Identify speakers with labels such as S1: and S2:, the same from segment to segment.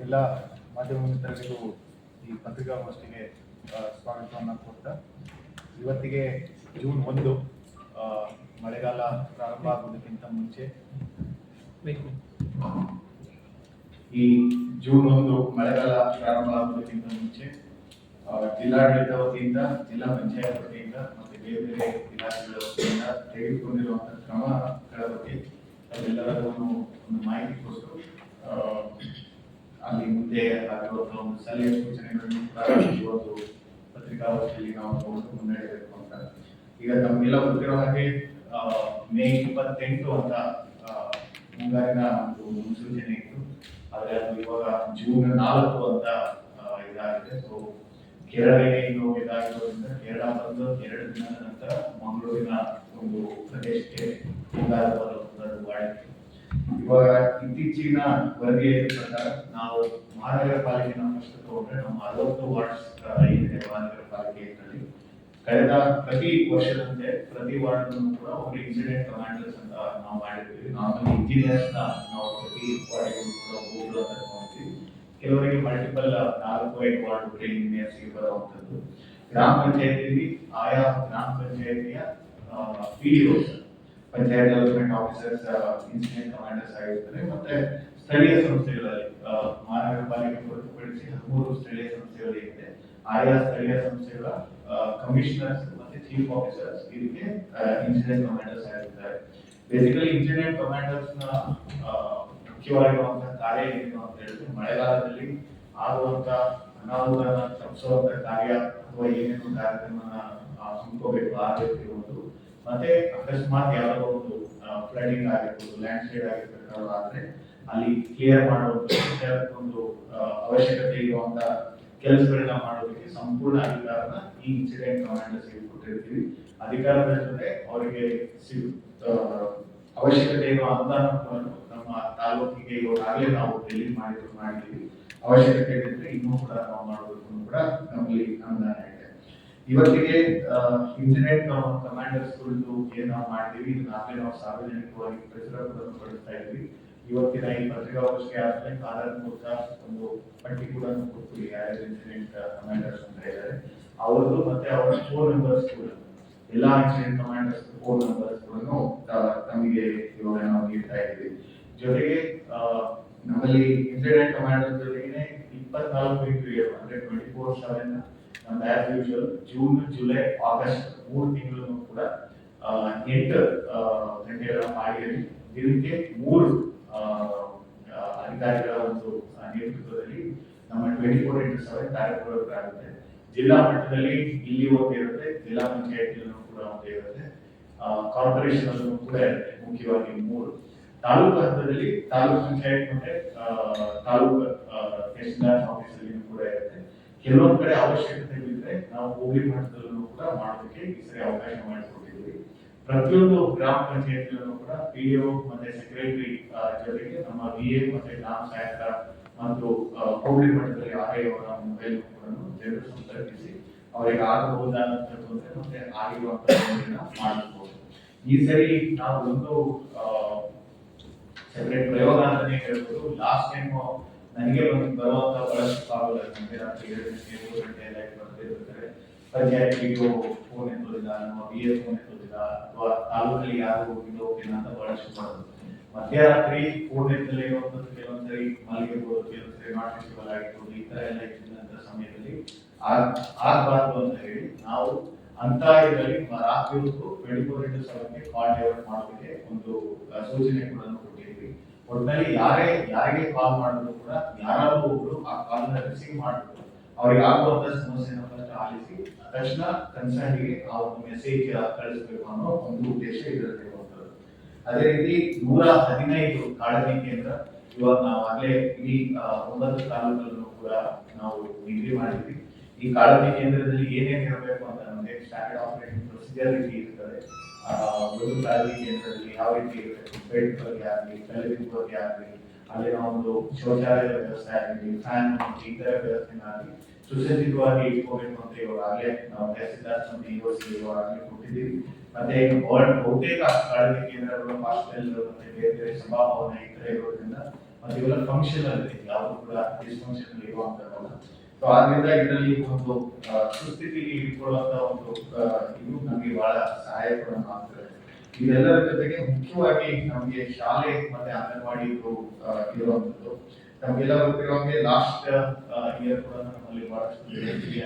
S1: ಎಲ್ಲ ಮಾಧ್ಯಮ ಮಿತ್ರರಿಗೂ ಈ ಪತ್ರಿಕಾಗೋಷ್ಠಿಗೆ ಸ್ವಾಗತವನ್ನು ಕೊಡ್ತಾ, ಇವತ್ತಿಗೆ ಜೂನ್ 1 ಮಳೆಗಾಲ ಪ್ರಾರಂಭ ಆಗೋದಕ್ಕಿಂತ ಮುಂಚೆ ಈ ಜೂನ್ 1 ಮಳೆಗಾಲ ಪ್ರಾರಂಭ ಆಗೋದಕ್ಕಿಂತ ಮುಂಚೆ ಜಿಲ್ಲಾಡಳಿತ ವತಿಯಿಂದ, ಜಿಲ್ಲಾ ಪಂಚಾಯತ್ ವತಿಯಿಂದ ಮತ್ತು ಬೇರೆ ಬೇರೆ ಇಲಾಖೆಗಳ ವತಿಯಿಂದ ತೆಗೆದುಕೊಂಡಿರುವಂತಹ ಕ್ರಮಗಳ ಬಗ್ಗೆ ಎಲ್ಲರನ್ನು ಒಂದು ಮಾಹಿತಿ ಕೊಟ್ಟು ಅಲ್ಲಿ ಮುಂದೆ ಆಗಿರುವಂತಹ ಒಂದು ಸಲಹೆ ಸೂಚನೆಗಳನ್ನು ಕೂಡ ಇವತ್ತು ಪತ್ರಿಕಾಗೋಷ್ಠಿಯಲ್ಲಿ ನಾವು ತಗೊಂಡು ಮುನ್ನಡೆಯಬೇಕು ಅಂತ. ಈಗ ನಮಗೆಲ್ಲ ಗೊತ್ತಿರೋ ಹಾಗೆ ಮೇ 28 ಅಂತ ಮುಂಗಾರಿನ ಒಂದು ಮುನ್ಸೂಚನೆ ಇತ್ತು, ಆದರೆ ಅದು ಇವಾಗ ಜೂನ್ 4 ಅಂತ ಇದಾಗಿದೆ. ಸೊ ಕೇರಳಕ್ಕೆ ಇನ್ನು ಇದಾಗಿರೋದ್ರಿಂದ ಕೇರಳ ಬಂದು 2 ದಿನದ ನಂತರ ಮಂಗಳೂರಿನ ಒಂದು ಪ್ರದೇಶಕ್ಕೆ ಮುಂಗಾರು ವಾಡಿಕೆ. ಇವಾಗ ಇತ್ತೀಚಿನ ವರದಿಯ ಪ್ರಕಾರ ನಾವು ಮಹಾನಗರ ಪಾಲಿಕೆನ ಫಸ್ಟ್ ತಗೊಂಡ್ರೆ ನಮ್ಮ 60 ವಾರ್ಡ್ಸ್ ಏನಿದೆ ಮಹಾನಗರ ಪಾಲಿಕೆಯಲ್ಲಿ ಕಳೆದ ಪ್ರತಿ ವರ್ಷದಂತೆ ಪ್ರತಿ ವಾರ್ಡ್ ಕೂಡ ಒಂದು ಇನ್ಸಿಡೆಂಟ್ ಕಮಾಂಡರ್ಸ್ ಅಂತ ನಾವು ಮಾಡಿರ್ತೀವಿ. ನಾರ್ಮಲಿ ಇಂಜಿನಿಯರ್ಸ್ ನಾವು ಪ್ರತಿ ವಾರ್ಡ್ಗೆ ಕೂಡ ಹೋಗುವುದು ಅಂತ ನೋಡ್ತೀವಿ. ಕೆಲವರಿಗೆ ಮಲ್ಟಿಪಲ್ 4-5 ವಾರ್ಡ್ ಇಂಜಿನಿಯರ್ಸ್ ಬರುವಂತದ್ದು. ಗ್ರಾಮ ಪಂಚಾಯತಿಯಲ್ಲಿ ಆಯಾ ಗ್ರಾಮ ಪಂಚಾಯತಿಯ PDOs, panchayat development officers incident commanders ಆಗಿರ್ತಾರೆ. ಮತ್ತೆ ಸ್ಥಳೀಯ ಸಂಸ್ಥೆಗಳಲ್ಲಿ ಮಹಾನಗರ ಪಾಲಿಕೆ ಹೊರತುಪಡಿಸಿ 13 ಸ್ಥಳೀಯ ಸಂಸ್ಥೆಗಳಿದೆ. ಆಯಾ ಸ್ಥಳೀಯ ಸಂಸ್ಥೆಗಳ ಕಮಿಷನರ್ಸ್ ಮತ್ತೆ ಚೀಫ್ ಆಫೀಸರ್ಸ್ ಇದಕ್ಕೆ ಇನ್ಸಿಡೆಂಟ್ ಕಮಾಂಡರ್ಸ್ ಆಗಿರ್ತಾರೆ. ಬೇಸಿಕಲಿ ಇನ್ಸಿಡೆಂಟ್ ಕಮಾಂಡರ್ಸ್ ನ ಮುಖ್ಯವಾಗಿರುವಂತಹ ಕಾರ್ಯ ಏನು ಅಂತ ಹೇಳಿದ್ರೆ, ಮಳೆಗಾಲದಲ್ಲಿ ಆಗುವಂತಹ ಅನಾಹುತನ ತಪ್ಪಿಸುವಂತ ಕಾರ್ಯ ಅಥವಾ ಏನೇನು ಕಾರ್ಯಕ್ರಮನ ಹಮ್ಮಿಕೋಬೇಕು ಆ ರೀತಿ ಒಂದು, ಮತ್ತೆ ಅಕಸ್ಮಾತ್ ಯಾವುದೋ ಒಂದು ಫ್ಲಡಿಂಗ್ ಆಗಿರ್ಬೋದು, ಲ್ಯಾಂಡ್ ಸ್ಲೈಡ್ ಆಗಿರ್ಬೇಕಾದ್ರೆ ಆದ್ರೆ ಅಲ್ಲಿ ಕ್ಲಿಯರ್ ಮಾಡುವಂತ ಒಂದು ಅವಶ್ಯಕತೆ ಇರುವಂತ ಕೆಲಸಗಳನ್ನ ಮಾಡೋದಕ್ಕೆ ಸಂಪೂರ್ಣ ಅಧಿಕಾರನ ಈ ಇನ್ಸಿಡೆಂಟ್ ಕಮಾಂಡರ್ಸ್ ಕೊಟ್ಟಿರ್ತೀವಿ. ಅಧಿಕಾರದ ಜೊತೆ ಅವರಿಗೆ ಅವಶ್ಯಕತೆ ಇರುವ ಅನುದಾನವನ್ನು ನಮ್ಮ ತಾಲೂಕಿಗೆ ಈಗಾಗಲೇ ನಾವು ರಿಲೀಸ್ ಮಾಡಿದ್ದೀವಿ. ಅವಶ್ಯಕತೆ ಇದ್ದರೆ ಇನ್ನೂ ಕೂಡ ನಾವು ಮಾಡೋದಕ್ಕೂ ಕೂಡ ನಮ್ಮಲ್ಲಿ ಅನುದಾನ ಇದೆ. ಇವತ್ತಿಗೆ ಇನ್ಸಿಡೆಂಟ್ ಕಮಾಂಡರ್ಸ್ ಕುರಿತು ಏನ್ ನಾವು ಮಾಡ್ತೀವಿ ಇದನ್ನಾಗಲೇ ನಾವು ಸಾರ್ವಜನಿಕವಾಗಿ ಪ್ರಚಾರವನ್ನು ಪಡಿಸ್ತಾ ಇದ್ವಿ. ಇವತ್ತಿನ ಈ ಪತ್ರಿಕಾಗೋಷ್ಠಿ ಆದ್ಮೇಲೆ ಕಾಲಾನುಕೂಲ ಒಂದು ಪಟ್ಟಿ ಕೂಡ ಕೊಡ್ತೀವಿ, ಯಾರ್ಯಾರು ಇನ್ಸಿಡೆಂಟ್ ಕಮಾಂಡರ್ಸ್ ಅಂತ ಇದ್ದಾರೆ ಅವ್ರದ್ದು ಮತ್ತೆ ಅವರ ಫೋನ್ ನಂಬರ್ಸ್ ಕೂಡ, ಎಲ್ಲಾ ಇನ್ಸಿಡೆಂಟ್ ಕಮಾಂಡರ್ಸ್ ಫೋನ್ ನಂಬರ್ಸ್ ಕೂಡ ತಮಗೆ ಇವಾಗ ನಾವು ನೀಡ್ತಾ ಇದ್ದೀವಿ. ಜೊತೆಗೆ ನಮ್ಮಲ್ಲಿ ಇನ್ಸಿಡೆಂಟ್ ಕಮಾಂಡರ್ಸ್ ಜೊತೆಗೆ 24/7 ಅಂದ್ರೆ 24/7 ನಮ್ಮ as usual June, July, August 3 ತಿಂಗಳು ಕೂಡ 8 ಗಂಟೆಗಳ ಪಾಳಿಯಲ್ಲಿ ದಿನಕ್ಕೆ 3 ಅಧಿಕಾರಿಗಳ ಒಂದು ನೇತೃತ್ವದಲ್ಲಿ ನಮ್ಮ 24/7 ಕಾರ್ಯಕ್ರಮಗಳಾಗುತ್ತೆ. ಜಿಲ್ಲಾ ಮಟ್ಟದಲ್ಲಿ ಇಲ್ಲಿ ಒಂದು ಇರುತ್ತೆ, ಜಿಲ್ಲಾ ಪಂಚಾಯತಿಯಲ್ಲೂ ಕೂಡ ಒಂದು ಇರುತ್ತೆ, ಕಾರ್ಪೊರೇಷನ್ ಅಲ್ಲೂ ಕೂಡ ಇರುತ್ತೆ. ಮುಖ್ಯವಾಗಿ 3 ತಾಲೂಕು ಹಂತದಲ್ಲಿ ತಾಲೂಕು ಪಂಚಾಯತ್ ಮತ್ತೆ ತಾಲೂಕು ತಹಶೀಲ್ದಾರ್ ಆಫೀಸ್ ಅಲ್ಲಿ ಕೂಡ ಇರುತ್ತೆ. ಕೆಲವೊಂದ್ ಕಡೆ ಅವಶ್ಯಕತೆ ಬಿದ್ದರೆ ನಾವು ಹೋಗಿ ಮಟ್ಟದಲ್ಲೂ ಕೂಡ ಮಾಡೋದಕ್ಕೆ ಈ ಸರಿ ಅವಕಾಶ ಮಾಡಿಕೊಟ್ಟಿದ್ದೀವಿ. ಪ್ರತಿಯೊಂದು ಗ್ರಾಮ ಪಂಚಾಯತಿಯಲ್ಲೂ ಕೂಡ PDO ಮತ್ತೆ ಸೆಕ್ರೆಟರಿ ಜೊತೆಗೆ ನಮ್ಮ VA ಮತ್ತೆ ಗ್ರಾಮ ಸಹಾಯಕ ಮತ್ತು ಹೋಬಳಿ ಮಟ್ಟದಲ್ಲಿ RIO ಅವರ ಮೊಬೈಲ್ ಕೂಡ ಜನರು ಸಂಪರ್ಕಿಸಿ ಅವರಿಗೆ ಆಗಬಹುದಾದಂತ ತೊಂದರೆ ಮತ್ತೆ ಆಗಿರುವಂತಹ ಮಾಡಬಹುದು. ಈ ಸರಿ ನಾವು ಒಂದು ಸೆಪರೇಟ್ ಪ್ರಯೋಗ ಅಂತಾನೆ ಹೇಳ್ಬೋದು. ಲಾಸ್ಟ್ ಟೈಮ್ ನನಗೆ ಬರುವಂತ ಬಹಳಷ್ಟು ಕಾಲ್ ರಾತ್ರಿ 2 ಗಂಟೆ 3 ಗಂಟೆ ಲೈಟ್ ಬರ್ತಿರ್ತಾರೆ. ಪಂಚಾಯತ್ PDO ಫೋನ್ ಎತ್ತೋದಿಲ್ಲ, ನಮ್ಮ VA ಫೋನ್ ಎತ್ತೋದಿಲ್ಲ, ಅಥವಾ ತಾಲೂಕಲ್ಲಿ ಯಾರು ಹೋಗಿದ್ದು ಹೋಗಿಲ್ಲ ಅಂತ ಬಹಳಷ್ಟು ಬರೋದು. ಮಧ್ಯರಾತ್ರಿ ಫೋನ್ ಎತ್ತಲೇ ಇರುವಂತದ್ದು, ಕೆಲವೊಂದ್ಸರಿ ಮಲಗಿರ್ಬೋದು, ಕೆಲವೊಂದ್ಸರಿ ನಾಟ್ ವಿಸಿಬಲ್ ಆಗಿರ್ಬೋದು. ಈ ತರ ಎಲ್ಲ ಇದ್ದಂತ ಸಮಯದಲ್ಲಿ ಆಗಬಾರ್ದು ಅಂತ ಹೇಳಿ ನಾವು ಅಂತ ಇದರಲ್ಲಿ ರಾತ್ರಿ ಹೊತ್ತು 24/7 ಕಾಲ್ ಡೈವರ್ಟ್ ಮಾಡೋದಕ್ಕೆ ಒಂದು ಸೂಚನೆ ಕೂಡ ಕೊಟ್ಟಿದ್ವಿ. ಒಟ್ಟಿನಲ್ಲಿ ಯಾರಿಗೆ ಕಾಲ್ ಮಾಡಿದ್ರು ಕೂಡ ಯಾರಾದ್ರೂ ಒಬ್ರು ಆ ಕಾಲ್ ನ ರಿಸೀವ್ ಮಾಡಬೇಕು, ಅವ್ರಿಗೆ ಆಗುವಂತ ಸಮಸ್ಯೆನ ಫಸ್ಟ್ ಆಲಿಸಿ ತಕ್ಷಣ ಕನ್ಸರ್ನ್ಗೆ ಆ ಒಂದು ಮೆಸೇಜ್ ಕಳಿಸಬೇಕು ಅನ್ನೋ ಒಂದು ಉದ್ದೇಶ ಇದರಲ್ಲಿರುವಂತದ್ದು. ಅದೇ ರೀತಿ 115 ಕಾಳಜಿ ಕೇಂದ್ರ ಇವಾಗ ನಾವು ಆಗ್ಲೇ ಈ 9 ತಾಲೂಕಲ್ಲೂ ಕೂಡ ನಾವು ನಿಗದಿ ಮಾಡಿದ್ವಿ. ಈ ಕಾಳಜಿ ಕೇಂದ್ರದಲ್ಲಿ ಏನೇನು ಇರಬೇಕು ಅಂತ ನಮಗೆ ಸ್ಟ್ಯಾಂಡರ್ಡ್ ಆಪರೇಟಿಂಗ್ ಪ್ರೊಸೀಜರ್ ರೀತಿ ಇರ್ತದೆ. ಒಂದು ಕಾಳಜಿ ಕೇಂದ್ರದಲ್ಲಿ ಯಾವ ರೀತಿ ಇರಬೇಕು, ಬೆಡ್ ಬಗ್ಗೆ ಆಗಲಿ, ಟೆಲಿವಿಷನ್ ಬಗ್ಗೆ ಆಗಲಿ, ಅಲ್ಲಿನ ಒಂದು ಶೌಚಾಲಯದ ವ್ಯವಸ್ಥೆ ಆಗಲಿ, ಫ್ಯಾನ್ ಈ ತರ ವ್ಯವಸ್ಥೆ ಆಗಲಿ ಸುಸಜ್ಜಿತವಾಗಿ ಇಟ್ಕೋಬೇಕು ಅಂತ ಇವಾಗಲೇ ನಾವು ತಹಸೀಲ್ದಾರ್ ಇವಾಗಲೇ ಕೊಟ್ಟಿದ್ದೀವಿ. ಮತ್ತೆ ಬಹುತೇಕ ಕಾಳಜಿ ಕೇಂದ್ರಗಳು ಹಾಸ್ಟೆಲ್ ಮತ್ತೆ ಬೇರೆ ಬೇರೆ ಸಭಾಭವನ ಈ ತರ ಇರೋದ್ರಿಂದ ಮತ್ತೆ ಇವೆಲ್ಲ ಫಂಕ್ಷನಲ್ ಇದೆ, ಯಾವುದೇ ಯಾವುದು ಕೂಡ ಡಿಸ್ಫಂಕ್ಷನ್ ಇರುವಂತದ್ದಲ್ಲ. ಸೊ ಆದ್ರಿಂದ ಇದರಲ್ಲಿ ಒಂದು ಸುಸ್ಥಿತಿಗೆ ಇಟ್ಕೊಳ್ಳುವಂತ ಒಂದು ಇದು ನಮಗೆ ಬಹಳ ಸಹಾಯ ಕೂಡ ಆಗ್ತದೆ. ಇದೆಲ್ಲರ ಜೊತೆಗೆ ಮುಖ್ಯವಾಗಿ ನಮಗೆ ಶಾಲೆ ಮತ್ತೆ ಅಂಗನವಾಡಿ ಇರುವಂತದ್ದು. ನಮಗೆಲ್ಲ ಗೊತ್ತಿರುವಂಗೆ ಲಾಸ್ಟ್ ಇಯರ್ ಕೂಡ ನಮ್ಮಲ್ಲಿ ಬಹಳಷ್ಟು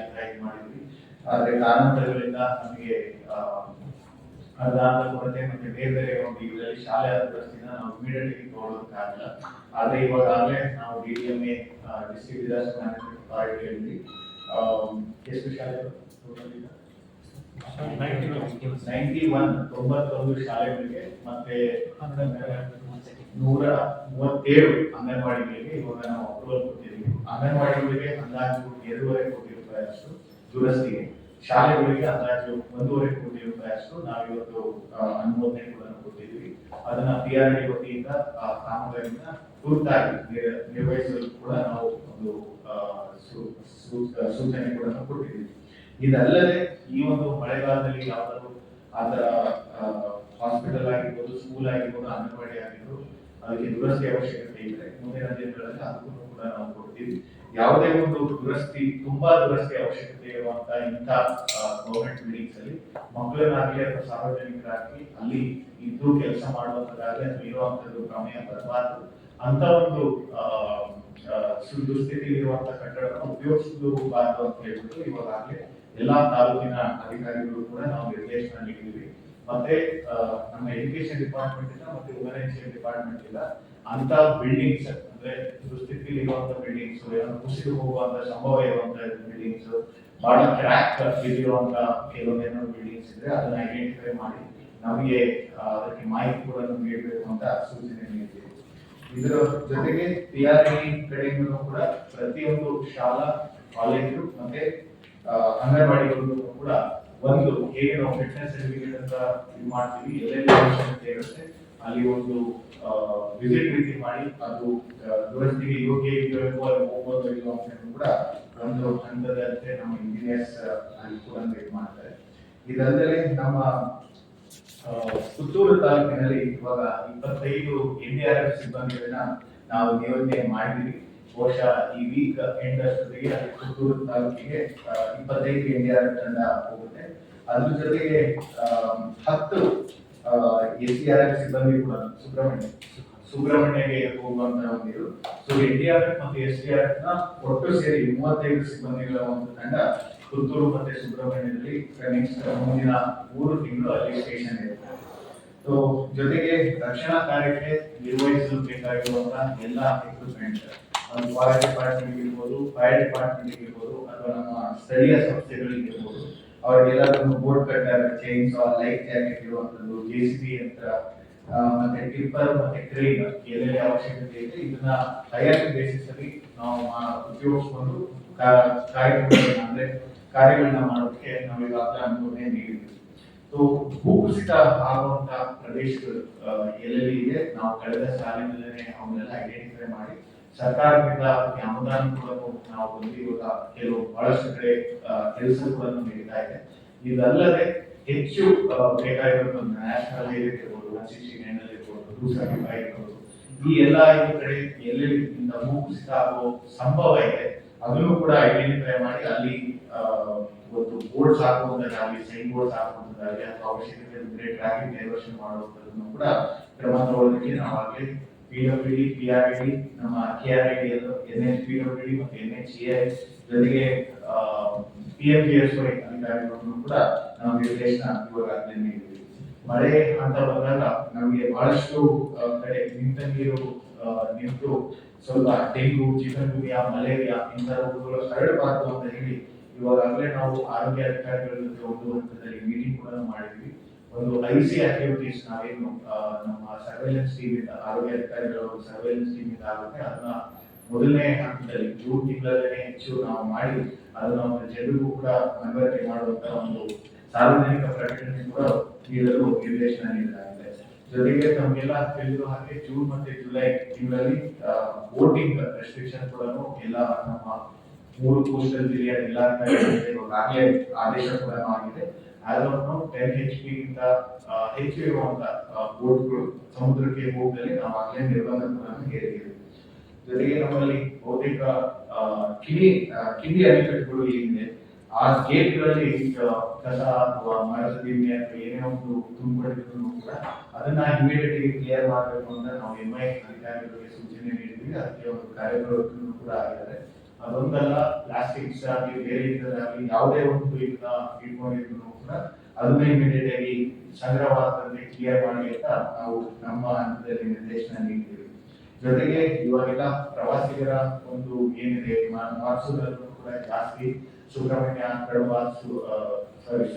S1: ಅಂತ ಇದು ಮಾಡಿದ್ವಿ. ಆದ್ರೆ ಕಾರಣಾಂತರಗಳಿಂದ ನಮಗೆ ಅನುದಾನದ ಕೊರತೆ ಮತ್ತೆ ಬೇರೆ ಬೇರೆ ಒಂದು ಇದರಲ್ಲಿ ಶಾಲೆ ದುರಸ್ತಿನ ನಾವು ಇಮಿಡಿಯೇಟ್ಲಿ ತಗೊಳ್ಳೋದಕ್ಕಾಗಲ್ಲ. ಆದ್ರೆ ಇವಾಗಲೇ ನಾವು DDMA ಡಿಸ್ಟ್ರಿಕ್ಟ್ ಡಿಸಾಸ್ಟರ್ ಮ್ಯಾನೇಜ್ಮೆಂಟ್ ಅಥಾರಿಟಿಯಲ್ಲಿ ಎಷ್ಟು ಶಾಲೆಗಳು 91 ಶಾಲೆಗಳಿಗೆ ಮತ್ತೆ 137 ಅಂಗನವಾಡಿಗಳಿಗೆ ಇವಾಗ ನಾವು ಅಪ್ರೂವಲ್ ಕೊಟ್ಟಿದ್ದೀವಿ. ಅಂಗನವಾಡಿಗಳಿಗೆ ಅಂದಾಜು 2.5 ಕೋಟಿ ರೂಪಾಯಿ ಅಷ್ಟು ದುರಸ್ತಿಗೆ, ಶಾಲೆಗಳಿಗೆ ಅಂದಾಜು 1.5 ಕೋಟಿ ರೂಪಾಯಿ ಅಷ್ಟು ನಾವು ಇವತ್ತು ಅನುಮೋದನೆ ಕೂಡ ಕೊಟ್ಟಿದ್ದೀವಿ. ಅದನ್ನ PRD ವತಿಯಿಂದ ಕಾಮಗಾರಿನ ತುರ್ತಾಗಿ ನಿರ್ವಹಿಸಲು ಕೂಡ ನಾವು ಒಂದು ಸೂಚನೆ ಕೂಡ ಕೊಟ್ಟಿದ್ದೀವಿ. ಇದಲ್ಲದೆ ಈ ಒಂದು ಮಳೆಗಾಲದಲ್ಲಿ ಯಾವ್ದಾದ್ರು ಆತರ ಹಾಸ್ಪಿಟಲ್ ಆಗಿರ್ಬೋದು, ಸ್ಕೂಲ್ ಆಗಿರ್ಬೋದು, ಅಂಗನವಾಡಿ ಆಗಿರ್ಬೋದು, ಅದಕ್ಕೆ ದುರಸ್ತಿ ಅವಶ್ಯಕತೆ ಇದ್ರೆ ಮುಂದಿನ ದಿನಗಳಲ್ಲಿ ಅದಕ್ಕೂ ಕೂಡ ನಾವು ಕೊಡ್ತೀವಿ. ಯಾವುದೇ ಒಂದು ತುಂಬಾ ದುರಸ್ತಿ ಅವಶ್ಯಕತೆ ಇರುವಂತ ಇಂಥ ಗವರ್ಮೆಂಟ್ ಬಿಲ್ಡಿಂಗ್ಸ್ ಅಲ್ಲಿ ಮಕ್ಕಳನ್ನಾಗ್ಲಿ ಅಥವಾ ಸಾರ್ವಜನಿಕರಾಗ್ಲಿ ಅಲ್ಲಿ ಇದ್ದು ಕೆಲಸ ಮಾಡುವಂತದ್ದಾಗಲಿ ಅಥವಾ ಇರುವಂತದ್ದು ಪ್ರಮೇಯ ಬರಬಾರದು ಅಂತ ಒಂದು ದುಸ್ಥಿತಿ ಇರುವಂತ ಕಟ್ಟಡವನ್ನು ಉಪಯೋಗಿಸಬಾರದು ಅಂತ ಹೇಳ್ಬಿಟ್ಟು ಇವಾಗಲೇ ಎಲ್ಲಾ ತಾಲೂಕಿನ ಅಧಿಕಾರಿಗಳು ಕೂಡ ನಾವು ನಿರ್ದೇಶನ ನೀಡಿದ್ದೀವಿ. ಮತ್ತೆ ನಮ್ಮ ಎಜುಕೇಶನ್ ಡಿಪಾರ್ಟ್ಮೆಂಟ್ ಇಂದ ಮತ್ತೆ ವುಮೆನ್ ಡಿಪಾರ್ಟ್ಮೆಂಟ್ ಇಂದ ಅಂತ ಬಿಲ್ಡಿಂಗ್ಸ್ ಅಂದ್ರೆ ದುಸ್ಥಿತಿ ಇರುವಂತ ಬಿಲ್ಡಿಂಗ್ಸ್, ಕುಸಿದು ಹೋಗುವಂತ ಸಂಭವ ಇರುವಂತ ಬಿಲ್ಡಿಂಗ್ಸ್, ಬಹಳ ಕ್ರ್ಯಾಕ್ ಇರುವಂತ ಕೆಲವೊಂದೇನೋ ಬಿಲ್ಡಿಂಗ್ಸ್ ಇದ್ರೆ ಅದನ್ನ ಐಡೆಂಟಿಫೈ ಮಾಡಿ ನಮಗೆ ಅದಕ್ಕೆ ಮಾಹಿತಿ ಕೂಡ ನೀಡಬೇಕು ಅಂತ ಸೂಚನೆ ನೀಡಿದ್ದೀವಿ. ಇದರ ಜೊತೆಗೆ PRD ಕಡೆಯಿಂದ ಕೂಡ ಪ್ರತಿಯೊಂದು ಶಾಲಾ, ಕಾಲೇಜು ಮತ್ತೆ ಅಂಗನವಾಡಿಗಳು ಕೂಡ ಒಂದು ಹೇಗೆ ನಾವು ಫಿಟ್ನೆಸ್ ಸರ್ಟಿಫಿಕೇಟ್ ಅಂತ ಇದು ಮಾಡ್ತೀವಿ, ಎಲ್ಲೆಲ್ಲಿ ಅವಶ್ಯಕತೆ ಇರುತ್ತೆ ಅಲ್ಲಿ ಒಂದು ವಿಸಿಟ್ ರೀತಿ ಮಾಡಿ ಅದು ದುರಸ್ತಿಗೆ ಯೋಗ್ಯ ಇರಬೇಕು, ಅಲ್ಲಿ ಹೋಗ್ಬೋದು ಇಲ್ಲೋ ಅಂತ ಕೂಡ ಒಂದು ಹಂತದಂತೆ ನಮ್ಮ ಇಂಜಿನಿಯರ್ಸ್ ಅಲ್ಲಿ ಕೂಡ ಇದು ಮಾಡ್ತಾರೆ. ಇದಲ್ಲದೆ ನಮ್ಮ ಪುತ್ತೂರು ತಾಲೂಕಿನಲ್ಲಿ ಇವಾಗ 25 NDRF ಸಿಬ್ಬಂದಿಗಳನ್ನ ನಾವು ನಿಯೋಜನೆ ಮಾಡಿದ್ವಿ. ಬಹುಶಃ ಈ ವೀಕ್ ಎಂಡ್ ಅಷ್ಟೊತ್ತಿಗೆ ಪುತ್ತೂರು ತಾಲೂಕಿಗೆ 25 NDRF ತಂಡ ಹೋಗುತ್ತೆ. ಅದ್ರ ಜೊತೆಗೆ 10 SDRF ಸಿಬ್ಬಂದಿ ಕೂಡ ಸುಬ್ರಹ್ಮಣ್ಯಗೆ ಹೋಗುವಂತ ಒಂದು ಸೊ NDRF ಮತ್ತು SDRF ನ ಒಟ್ಟು ಸೇರಿ 35 ಸಿಬ್ಬಂದಿಗಳ ಒಂದು ತಂಡ ಪುತ್ತೂರು ಮತ್ತೆ ಸುಬ್ರಹ್ಮಣ್ಯದಲ್ಲಿ ನೆಕ್ಸ್ಟ್ ಮುಂದಿನ 3 ತಿಂಗಳು ಅಲ್ಲಿ ಸ್ಟೇಷನ್ ಇರುತ್ತೆ. ಸೊ ಜೊತೆಗೆ ರಕ್ಷಣಾ ಕಾರ್ಯಕ್ಕೆ ನಿರ್ವಹಿಸಲು ಬೇಕಾಗಿರುವಂತಹ ಎಲ್ಲ ಎಕ್ವಿಪ್ಮೆಂಟ್, ಅದು ಫಾರೆಸ್ಟ್ ಡಿಪಾರ್ಟ್ಮೆಂಟ್ ಇರ್ಬೋದು, ಫೈರ್ ಡಿಪಾರ್ಟ್ಮೆಂಟ್ ಇರ್ಬೋದು, ಅಥವಾ ನಮ್ಮ ಸ್ಥಳೀಯ ಸಂಸ್ಥೆಗಳಿಗೆ ಇರ್ಬೋದು, ಅವ್ರಿಗೆಲ್ಲರೂ ಬೋರ್ಡ್ ಕಟ್ಟರ್, ಚೈನ್ ಸಾ, ಲೈಫ್ ಜಾಕೆಟ್ ಇರುವಂತದ್ದು, JCB ಯಂತ್ರ, ಮತ್ತೆ ಟಿಪ್ಪರ್ ಮತ್ತೆ ಕ್ರೇನ್ ಎಲ್ಲೆಲ್ಲಿ ಅವಶ್ಯಕತೆ ಇದೆ ಇದನ್ನ ತಯಾರಿ ಬೇಸಿಸ್ ಅಲ್ಲಿ ನಾವು ಉಪಯೋಗಿಸಿಕೊಂಡು ಅಂದ್ರೆ ಕಾರ್ಯಗಳನ್ನ ಮಾಡೋದಕ್ಕೆ ನಾವು ಈಗಾಗಲೇ ಅನುಮೋದನೆ ನೀಡಿದ್ವಿ. ಸೊ ಭೂಕುಸಿತ ಆಗುವಂತ ಪ್ರದೇಶಗಳು ಎಲ್ಲೆಲ್ಲಿ ಇದೆ ನಾವು ಕಳೆದ ಸಾಲಿನಲ್ಲೇ ಅವನ್ನೆಲ್ಲ ಐಡೆಂಟಿಫೈ ಮಾಡಿ ಸರ್ಕಾರದಿಂದ ಅದಕ್ಕೆ ಅನುದಾನ ಕೂಡ ನಾವು ಬಂದಿರುವ ಕೆಲವು ಬಹಳಷ್ಟು ಕಡೆ ಕೆಲಸ ಕೂಡ ನಡೀತಾ ಇದೆ. ಇದಲ್ಲದೆ ಹೆಚ್ಚು ಬೇಕಾಗಿರೋದು ನ್ಯಾಷನಲ್ ಹೈವೇ ಇರ್ಬೋದು, 169 ಇರ್ಬೋದು, 275 ಇರ್ಬೋದು, ಈ ಎಲ್ಲ ಕಡೆ ಎಲ್ಲೆಲ್ಲಿ ಭೂಕುಸಿತ ಆಗೋ ಸಂಭವ ಇದೆ ಅದನ್ನು ಕೂಡ ಐಡೆಂಟಿಫೈ ಮಾಡಿ ಅಲ್ಲಿ ಒಂದು ಬೋರ್ಡ್ಸ್ ಹಾಕುವಂತದ್ದಾಗಲಿ, ಸೈನ್ ಬೋರ್ಡ್ಸ್ ಹಾಕುವಂತದ್ದಾಗಲಿ ಅಥವಾ ಅವಶ್ಯಕತೆ ಇದ್ದರೆ ಟ್ರಾಫಿಕ್ ಡೈವರ್ಷನ್ ಮಾಡುವಂತದ್ದನ್ನು ಕೂಡ ಕ್ರಮ ತಗೊಳ್ಳೋದಕ್ಕೆ ನಾವಾಗಲೇ PWD, PRD, ನಮ್ಮ KRID, NHPWD ಮತ್ತು NHAI ಜೊತೆಗೆ PMGSY ಅಧಿಕಾರಿಗಳನ್ನು ಕೂಡ ನಾವು ನಿರ್ದೇಶನ ಇವಾಗಲೇ ನೀಡಿದ್ದೀವಿ. ಮಳೆ ಅಂತ ಬಂದಾಗ ನಮಗೆ ಬಹಳಷ್ಟು ಕಡೆ ನಿಂತ ನೀರು ನಿಂತು ಸ್ವಲ್ಪ ಡೆಂಗು, ಚಿಕನ್ಗುನ್ಯಾ, ಮಲೇರಿಯಾ ಇಂಥ ರೋಗಗಳು ಹರಡಬಾರದು ಅಂತ ಹೇಳಿ ಇವಾಗಲೇ ನಾವು ಆರೋಗ್ಯ ಅಧಿಕಾರಿಗಳ ಜೊತೆ ಒಂದು ಹಂತದಲ್ಲಿ ಮೀಟಿಂಗ್ ಕೂಡ ಮಾಡಿದ್ವಿ. ಒಂದು IC ಆಕ್ಟಿವಿಟೀಸ್ ನಾವೇನು ನಮ್ಮ ಸರ್ವೇಲೆನ್ಸ್ ಟೀಮ್ ಇಂದ, ಆರೋಗ್ಯ ಅಧಿಕಾರಿಗಳ ಒಂದು ಸರ್ವೇಲೆನ್ಸ್ ಟೀಮ್ ಇಂದ ಆಗುತ್ತೆ, ಅದನ್ನ ಮೊದಲನೇ ಹಂತದಲ್ಲಿ ಜೂನ್ ತಿಂಗಳಲ್ಲೇ ಹೆಚ್ಚು ನಾವು ಮಾಡಿ ಅದನ್ನ ಒಂದು ಜನರಿಗೂ ಕೂಡ ಮನವರಿಕೆ ಮಾಡುವಂತ ಒಂದು ಸಾರ್ವಜನಿಕ ಪ್ರಕಟಣೆ ಕೂಡ ನೀಡಲು ನಿರ್ದೇಶನ ನೀಡಲಾಗಿದೆ. ಜೊತೆಗೆ ನಮಗೆಲ್ಲ ತಿಳಿದಿರೋ ಹಾಗೆ ಜೂನ್ ಮತ್ತೆ ಜುಲೈ ತಿಂಗಳಲ್ಲಿ ವೋಟಿಂಗ್ ರೆಸ್ಟ್ರಿಕ್ಷನ್ ಕೂಡ ಎಲ್ಲ ನಮ್ಮ 3 ಕೋಸ್ಟಲ್ ಜಿಲ್ಲೆಯ ಇಲಾಖೆ ಆದೇಶ ಕೂಡ ಆಗಿದೆ. ಅದನ್ನು 10 HP ಗಿಂತ ಹೆಚ್ಚು ಇರುವಂತ ಬೋಟ್ಗಳು ಸಮುದ್ರಕ್ಕೆ ಹೋಗದಲ್ಲಿ ನಾವು ಆಗಲೇ ನಿರ್ಬಂಧ ಕೂಡ ಹೇರಿದ್ದೀವಿ. ಜೊತೆಗೆ ನಮ್ಮಲ್ಲಿ ಬಹುತೇಕ ಕಿಂಡಿ ಅಣೆಕಟ್ಟುಗಳು ಏನಿದೆ ಆ ಗೇಟ್ಗಳಲ್ಲಿ ಕಸ ಅಥವಾ ಮರದ ದಿಮ್ಮೆ ಅಥವಾ ಏನೇ ಒಂದು ತುಂಬಿಕೊಂಡಿದ್ರು ಕೂಡ ಅದನ್ನ ಇಮಿಡಿಯೇಟ್ ಕ್ಲಿಯರ್ ಮಾಡಬೇಕು ಅಂತ ನಾವು MI ಅಧಿಕಾರಿಗಳಿಗೆ ಸೂಚನೆ ನೀಡಿದ್ವಿ. ಅದಕ್ಕೆ ಒಂದು ಕಾರ್ಯಪ್ರವೃತ್ತಿಗಳು ಕೂಡ ಆಗಿದ್ದಾರೆ. ಅದೊಂದಲ್ಲ, ಪ್ಲಾಸ್ಟಿಕ್ಸ್ ಆಗಲಿ ಬೇರೆ ಇತರಾಗಲಿ ಯಾವುದೇ ಒಂದು ಇಟ್ಕೊಂಡಿದ್ರು ಕೂಡ ಅದನ್ನ ಇಮಿಡಿಯೇಟ್ ಆಗಿ ಸಂಗ್ರಹವಾದಂತೆ ಕ್ಲಿಯರ್ ಮಾಡಿ ಅಂತ ನಾವು ನಮ್ಮ ಹಂತದಲ್ಲಿ ನಿರ್ದೇಶನ ನೀಡಿದ್ದೀವಿ. ಜೊತೆಗೆ ಇವಾಗೆಲ್ಲ ಪ್ರವಾಸಿಗರ ಒಂದು ಏನಿದೆ ಮಾರ್ಸೂರಲ್ಲೂ ಕೂಡ ಜಾಸ್ತಿ ಸುಬ್ರಹ್ಮಣ್ಯ, ಕಡಬ,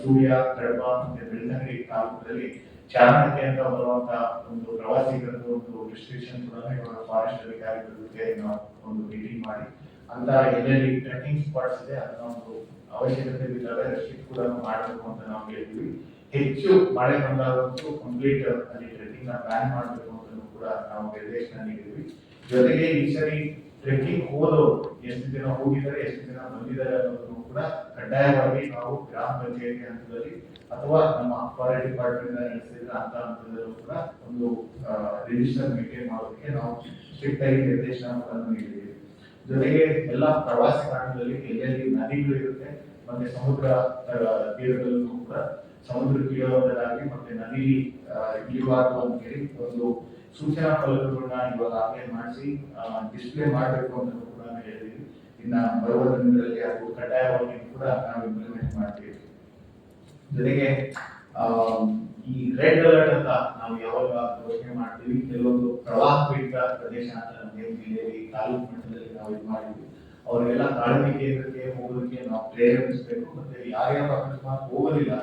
S1: ಸೂರ್ಯ, ಕಡಬ ಮತ್ತೆ ಬೆಳ್ತಂಗಡಿ ತಾಲೂಕಲ್ಲಿ ಚಾರಣಕ್ಕೆ ಅಂತ ಬರುವಂತ ಒಂದು ಪ್ರವಾಸಿಗರದ್ದು ಒಂದು ರಿಸ್ಟ್ರಿಕ್ಷನ್ ಕೂಡ ಇವಾಗ ಫಾರೆಸ್ಟ್ ಅಧಿಕಾರಿಗಳ ಜೊತೆ ನಾವು ಒಂದು ಮೀಟಿಂಗ್ ಮಾಡಿ ಅಂತ ಎಲ್ಲೆಲ್ಲಿ ಟ್ರೆಕ್ಕಿಂಗ್ ಸ್ಪಾಟ್ಸ್ ಇದೆ ಅದನ್ನ ಒಂದು ಅವಶ್ಯಕತೆ ಬಿದ್ದಾಗ ರೆಸ್ಟ್ರಿಕ್ಟ್ ಕೂಡ ಮಾಡಬೇಕು ಅಂತ ನಾವು ಹೇಳ್ತೀವಿ. ಹೆಚ್ಚು ಮಳೆ ಬಂದಾಗಂತೂ ಕಂಪ್ಲೀಟ್ ಅಲ್ಲಿ ಟ್ರೆಕ್ಕಿಂಗ್ ಬ್ಯಾನ್ ಮಾಡಬೇಕು ಅಂತ ಕೂಡ ನಾವು ನಿರ್ದೇಶನ ನೀಡಿದ್ವಿ. ಜೊತೆಗೆ ಈ ಸರಿ ಟ್ರೆಕ್ಕಿಂಗ್ ಹೋದವರು ಎಷ್ಟು ಜನ ಹೋಗಿದ್ದಾರೆ, ಎಷ್ಟು ಜನ ಬಂದಿದ್ದಾರೆ ಅನ್ನೋದನ್ನು ಕೂಡ ಕಡ್ಡಾಯವಾಗಿ ನಾವು ಗ್ರಾಮ ಪಂಚಾಯತಿ ಹಂತದಲ್ಲಿ ಅಥವಾ ನಮ್ಮ ಫಾರೆಸ್ಟ್ ಡಿಪಾರ್ಟ್ಮೆಂಟ್ ನಡೆಸಿದ್ರೆ ಅಂತ ಹಂತದಲ್ಲೂ ಕೂಡ ಒಂದು ರಿಜಿಸ್ಟರ್ ಮೇಂಟೈನ್ ಮಾಡೋದಕ್ಕೆ ನಾವು ಸ್ಟ್ರಿಕ್ಟ್ ಆಗಿ ನಿರ್ದೇಶನಗಳನ್ನು ನೀಡಿದ್ದೀವಿ. ಜೊತೆಗೆ ಎಲ್ಲ ಪ್ರವಾಸಿ ತಾಣಗಳಲ್ಲಿ ಎಲ್ಲೆಲ್ಲಿ ನದಿಗಳು ಇರುತ್ತೆ ಮತ್ತೆ ಸಮುದ್ರ ತೀರದಲ್ಲೂ ಕೂಡ ಸಮುದ್ರಕ್ಕೆ ಇಳಿಯೋದಾಗಿ ಮತ್ತೆ ನದಿ ಇಳಿಬಾರ್ದು ಅಂತ ಹೇಳಿ ಒಂದು ಸೂಚನಾ ಫಲಕಗಳನ್ನ ಇವಾಗ ಆನ್ಲೈನ್ ಮಾಡಿಸಿ ಡಿಸ್ಪ್ಲೇ ಮಾಡಬೇಕು ಅಂತ ಕೂಡ ಹೇಳಿದ್ವಿ. ಇನ್ನ ಬರುವ ದಿನಗಳಲ್ಲಿ ಅದು ಕಡ್ಡಾಯವಾಗಿ ಕೂಡ ನಾವು ಇಂಪ್ಲಿಮೆಂಟ್ ಮಾಡ್ತೀವಿ. ಜೊತೆಗೆ ಈ ರೆಡ್ ಅಲರ್ಟ್ ಅಂತ ನಾವು ಯಾವಾಗ ಘೋಷಣೆ ಮಾಡ್ತೀವಿ, ಕೆಲವೊಂದು ಪ್ರವಾಹ ಪೀಡಿತ ಪ್ರದೇಶ ಅಂತ ನಮ್ಮ ಜಿಲ್ಲೆಯಲ್ಲಿ ತಾಲೂಕು ಮಟ್ಟದಲ್ಲಿ ನಾವು ಇದು ಮಾಡಿದ್ವಿ. ಅವರಿಗೆಲ್ಲ ಕಾಳಜಿ ಕೇಂದ್ರಕ್ಕೆ ಹೋಗೋದಕ್ಕೆ ನಾವು ಪ್ರೇರೇಪಿಸಬೇಕು. ಮತ್ತೆ ಯಾರ್ಯಾರು ಅಕಸ್ಮಾತ್ ಹೋಗೋದಿಲ್ಲ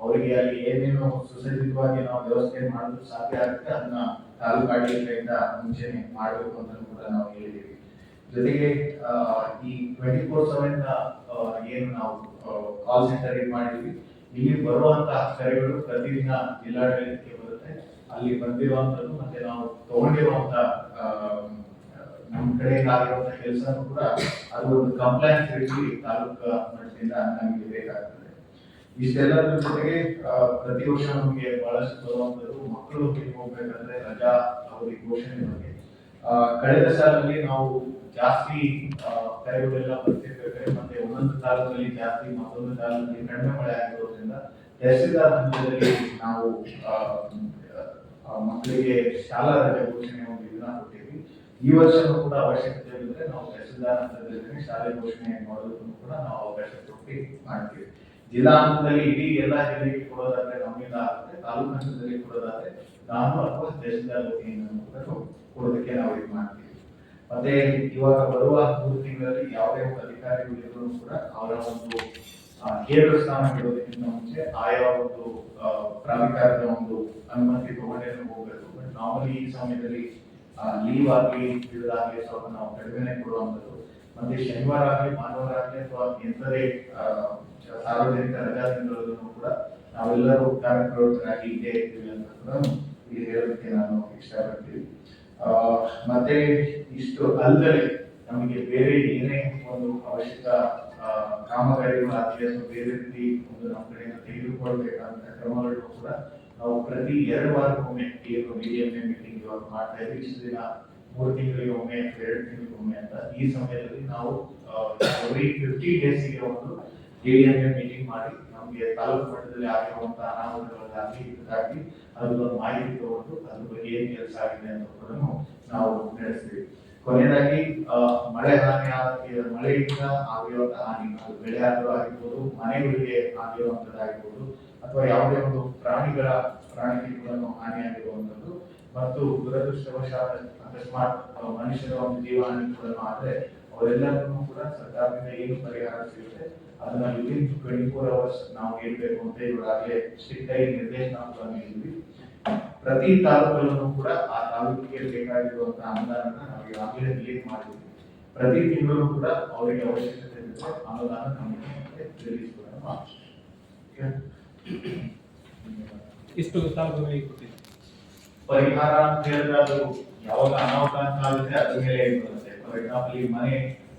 S1: ಅವರಿಗೆ ಅಲ್ಲಿ ಏನೇನು ಸುಸಜ್ಜಿತವಾಗಿ ನಾವು ವ್ಯವಸ್ಥೆ ಮಾಡಲು ಸಾಧ್ಯ ಆಗುತ್ತೆ ಅದನ್ನ ತಾಲೂಕು ಆಡಳಿತದಿಂದ ಮುಂಚೆನೆ ಮಾಡಬೇಕು ಅಂತ ಕೂಡ ನಾವು ಹೇಳಿದ್ದೀವಿ. ಜೊತೆಗೆ ಈ 24/7 ಏನು ನಾವು ಕಾಲ್ ಸೆಂಟರ್ ಇದು ಮಾಡಿದ್ವಿ, ಇಲ್ಲಿ ಬರುವಂತಹ ಕರೆಗಳು ಪ್ರತಿದಿನ ಜಿಲ್ಲಾಡಳಿತಕ್ಕೆ ಬರುತ್ತೆ. ಅಲ್ಲಿ ಬಂದಿರುವಂತದ್ದು ಮತ್ತೆ ನಾವು ತಗೊಂಡಿರುವಂತ ನಮ್ಮ ಕಡೆಯಿಂದ ಆಗಿರುವಂತ ಕೆಲಸ ಕೂಡ ಅದು ಒಂದು ಕಂಪ್ಲೈನ್ಸ್ ರೀತಿ ತಾಲೂಕು ಮಟ್ಟದಿಂದ ನಮಗೆ ಬೇಕಾಗ್ತದೆ. ಇಷ್ಟೆಲ್ಲದ್ರ ಜೊತೆಗೆ ಪ್ರತಿ ವರ್ಷ ನಮಗೆ ಬಹಳಷ್ಟು ಬರುವಂತದ್ದು ಮಕ್ಕಳು ಹೋಗ್ಬೇಕಂದ್ರೆ ರಜಾ ಅವಧಿ ಘೋಷಣೆ ಬಗ್ಗೆ ಕಳೆದ ಸಾಲಲ್ಲಿ ನಾವು ಜಾಸ್ತಿ ಕರೆಗಳೆಲ್ಲ ಬರ್ತಿರ್ಬೇಕಾದ್ರೆ ಮತ್ತೆ ಒಂದೊಂದು ತಾಲೂಕಲ್ಲಿ ಜಾಸ್ತಿ ಮತ್ತೊಂದು ತಾಲೂಕಲ್ಲಿ ಕಡಿಮೆ ಮಳೆ ಆಗಿರೋದ್ರಿಂದ ತಹಸೀಲ್ದಾರ್ ಹಂತದಲ್ಲಿ ನಾವು ಮಕ್ಕಳಿಗೆ ಶಾಲಾ ರಜೆ ಘೋಷಣೆ ಒಂದು ಇದನ್ನ ಕೊಟ್ಟಿದ್ವಿ. ಈ ವರ್ಷನೂ ಕೂಡ ಅವಶ್ಯಕತೆ ಇದ್ದರೆ ನಾವು ತಹಸೀಲ್ದಾರ್ ಹಂತದಲ್ಲಿ ಶಾಲೆ ಘೋಷಣೆ ಮಾಡೋದಕ್ಕೂ ಕೂಡ ನಾವು ಅವಕಾಶ ಕೊಟ್ಟು ಮಾಡ್ತೀವಿ. ಜಿಲ್ಲಾ ಹಂತದಲ್ಲಿ ಇಡೀ ಎಲ್ಲಾ ಜಿಲ್ಲೆಗೆ ಕೊಡೋದಾದ್ರೆ ನಮ್ಮಿಂದ ಆಗುತ್ತೆ, ತಾಲೂಕು ಹಂತದಲ್ಲಿ ಕೊಡೋದಾದ್ರೆ ನಾನು ಅಥವಾ ತಹಸೀಲ್ದಾರ್ ವತಿಯಿಂದ ಕೊಡೋದಕ್ಕೆ ನಾವು ಇದು ಮಾಡ್ತೀವಿ. ಮತ್ತೆ ಇವಾಗ ಬರುವ 3 ತಿಂಗಳಲ್ಲಿ ಯಾವುದೇ ಒಂದು ಅಧಿಕಾರಿಗಳು ಇದ್ರೂ ಕೂಡ ಅವರ ಒಂದು ಕೇಂದ್ರ ಸ್ಥಾನ ಬಿಡೋದಕ್ಕಿಂತ ಮುಂಚೆ ಆಯಾ ಒಂದು ಪ್ರಾಧಿಕಾರದ ಒಂದು ಅನುಮತಿ ತಗೊಂಡೇ ಹೋಗ್ಬೇಕು. ಬಟ್ ನಾರ್ಮಲಿ ಈ ಸಮಯದಲ್ಲಿ ಲೀವ್ ಆಗಲಿ ಬಿಡಲಾಗಲಿ ಸ್ವಲ್ಪ ನಾವು ಕಡಿಮೆ ಕೊಡುವಂಥದ್ದು. ಮತ್ತೆ ಶನಿವಾರ ಆಗಲಿ ಭಾನುವಾರ ಆಗಲಿ ಅಥವಾ ಎಂಥದೇ ಸಾರ್ವಜನಿಕ ರಜಾ ದಿನಗಳನ್ನು ಕೂಡ ನಾವೆಲ್ಲರೂ ಕಾರ್ಯಪ್ರವೃತ್ತರಾಗಿ ಇದ್ದೇ ಇರ್ತೀವಿ ಅಂತ ಕೂಡ ಇಲ್ಲಿ ಹೇಳೋದಕ್ಕೆ ನಾನು ಇಷ್ಟಪಡ್ತೀನಿ. ಮತ್ತೆ ಇಷ್ಟು ಅಲ್ಲದೆ ನಮಗೆ ಬೇರೆ ಏನೇ ಒಂದು ಅವಶ್ಯಕ ಕಾಮಗಾರಿಗಳು ಆಗಲಿ ಅಥವಾ ಬೇರೆ ರೀತಿ ಒಂದು ನಮ್ಮ ಕಡೆಯಿಂದ ತೆಗೆದುಕೊಳ್ಬೇಕಂತ ಕ್ರಮಗಳನ್ನು ಕೂಡ ನಾವು ಪ್ರತಿ 2 ವಾರಕ್ಕೊಮ್ಮೆ BDMA ಮೀಟಿಂಗ್ ಇವಾಗ ಮಾಡ್ತಾ ಇದ್ದೀವಿ. ಇಷ್ಟು ದಿನ 3 ತಿಂಗಳಿಗೆ ಒಮ್ಮೆ 2 ತಿಂಗಳಿಗೆ ಒಮ್ಮೆ ಅಂತ. ಈ ಸಮಯದಲ್ಲಿ ನಾವು every 50 ಡೇಸ್ಗೆ ಒಂದು BDMA ಮೀಟಿಂಗ್ ಮಾಡಿ ನಮಗೆ ತಾಲೂಕು ಮಟ್ಟದಲ್ಲಿ ಆಗಿರುವಂತಹ ಅನಾಹುತಗಳಾಗಲಿ ಇದಕ್ಕಾಗಿ ಅದರ ಮಾಹಿತಿ ತಗೊಂಡು ಅದ್ರ ಬಗ್ಗೆ ಏನ್ ಕೆಲಸ ಆಗಿದೆ ಅಂತ ಕೂಡ ನಾವು ನಡೆಸ್ತೀವಿ. ಕೊನೆಯದಾಗಿ ಮಳೆಯಿಂದ ಆಗಿರುವಂತಹ ಹಾನಿ, ಅದು ಬೆಳೆ ಆದರೂ ಆಗಿರ್ಬೋದು, ಮನೆಗಳಿಗೆ ಆಗಿರುವಂತದ್ದಾಗಿರ್ಬೋದು ಅಥವಾ ಯಾವುದೇ ಒಂದು ಪ್ರಾಣಿಗಳನ್ನು ಹಾನಿಯಾಗಿರುವಂತದ್ದು ಮತ್ತು ದುರದೃಷ್ಟವಶಾತ್ ಅಕಸ್ಮಾತ್ ಮನುಷ್ಯರ ಒಂದು ಜೀವಹಾನಿ ಕೂಡ ಆದ್ರೆ ಅವರೆಲ್ಲರನ್ನೂ ಕೂಡ ಸರ್ಕಾರದಿಂದ ಏನು ಪರಿಹಾರ ಸಿಗುತ್ತೆ ಅದನ್ನ ವಿದಿನ್ 24 hours ನಾವು ಹೇಳ್ಬೇಕು ಅಂತ ಈಗಾಗಲೇ ಸ್ಟ್ರಿಕ್ಟ್ ಆಗಿ ನಿರ್ದೇಶನ ನೀಡಿದ್ವಿ. ಪ್ರತಿ ತಾಲೂಕಲ್ಲೂ ಕೂಡ ಆ ತಾಲೂಕಿಗೆ ಬೇಕಾಗಿರುವಂತಹ ಅನುದಾನ ನಾವು ಈಗಾಗಲೇ ರಿಲೀಸ್ ಮಾಡಿದ್ವಿ. ಪ್ರತಿ ತಿಂಗಳು ಕೂಡ ಅವರಿಗೆ ಅವಶ್ಯಕತೆ ಇರುತ್ತೆ ಅನುದಾನ ನಮಗೆ ರಿಲೀಸ್ ಕೂಡ
S2: ಇಷ್ಟು ತಾಲೂಕುಗಳಿಗೆ ಕೊಟ್ಟಿದೆ.
S1: ಪರಿಹಾರ ಅಂತ ಹೇಳಿದ್ರೆ ಅದು ಯಾವಾಗ ಅನಾಹುತ ಅಂತ ಆಗುತ್ತೆ ಅದ್ರ ಮೇಲೆ ಬರುತ್ತೆ. ಫಾರ್ ಎಕ್ಸಾಂಪಲ್ ಈ ಮನೆ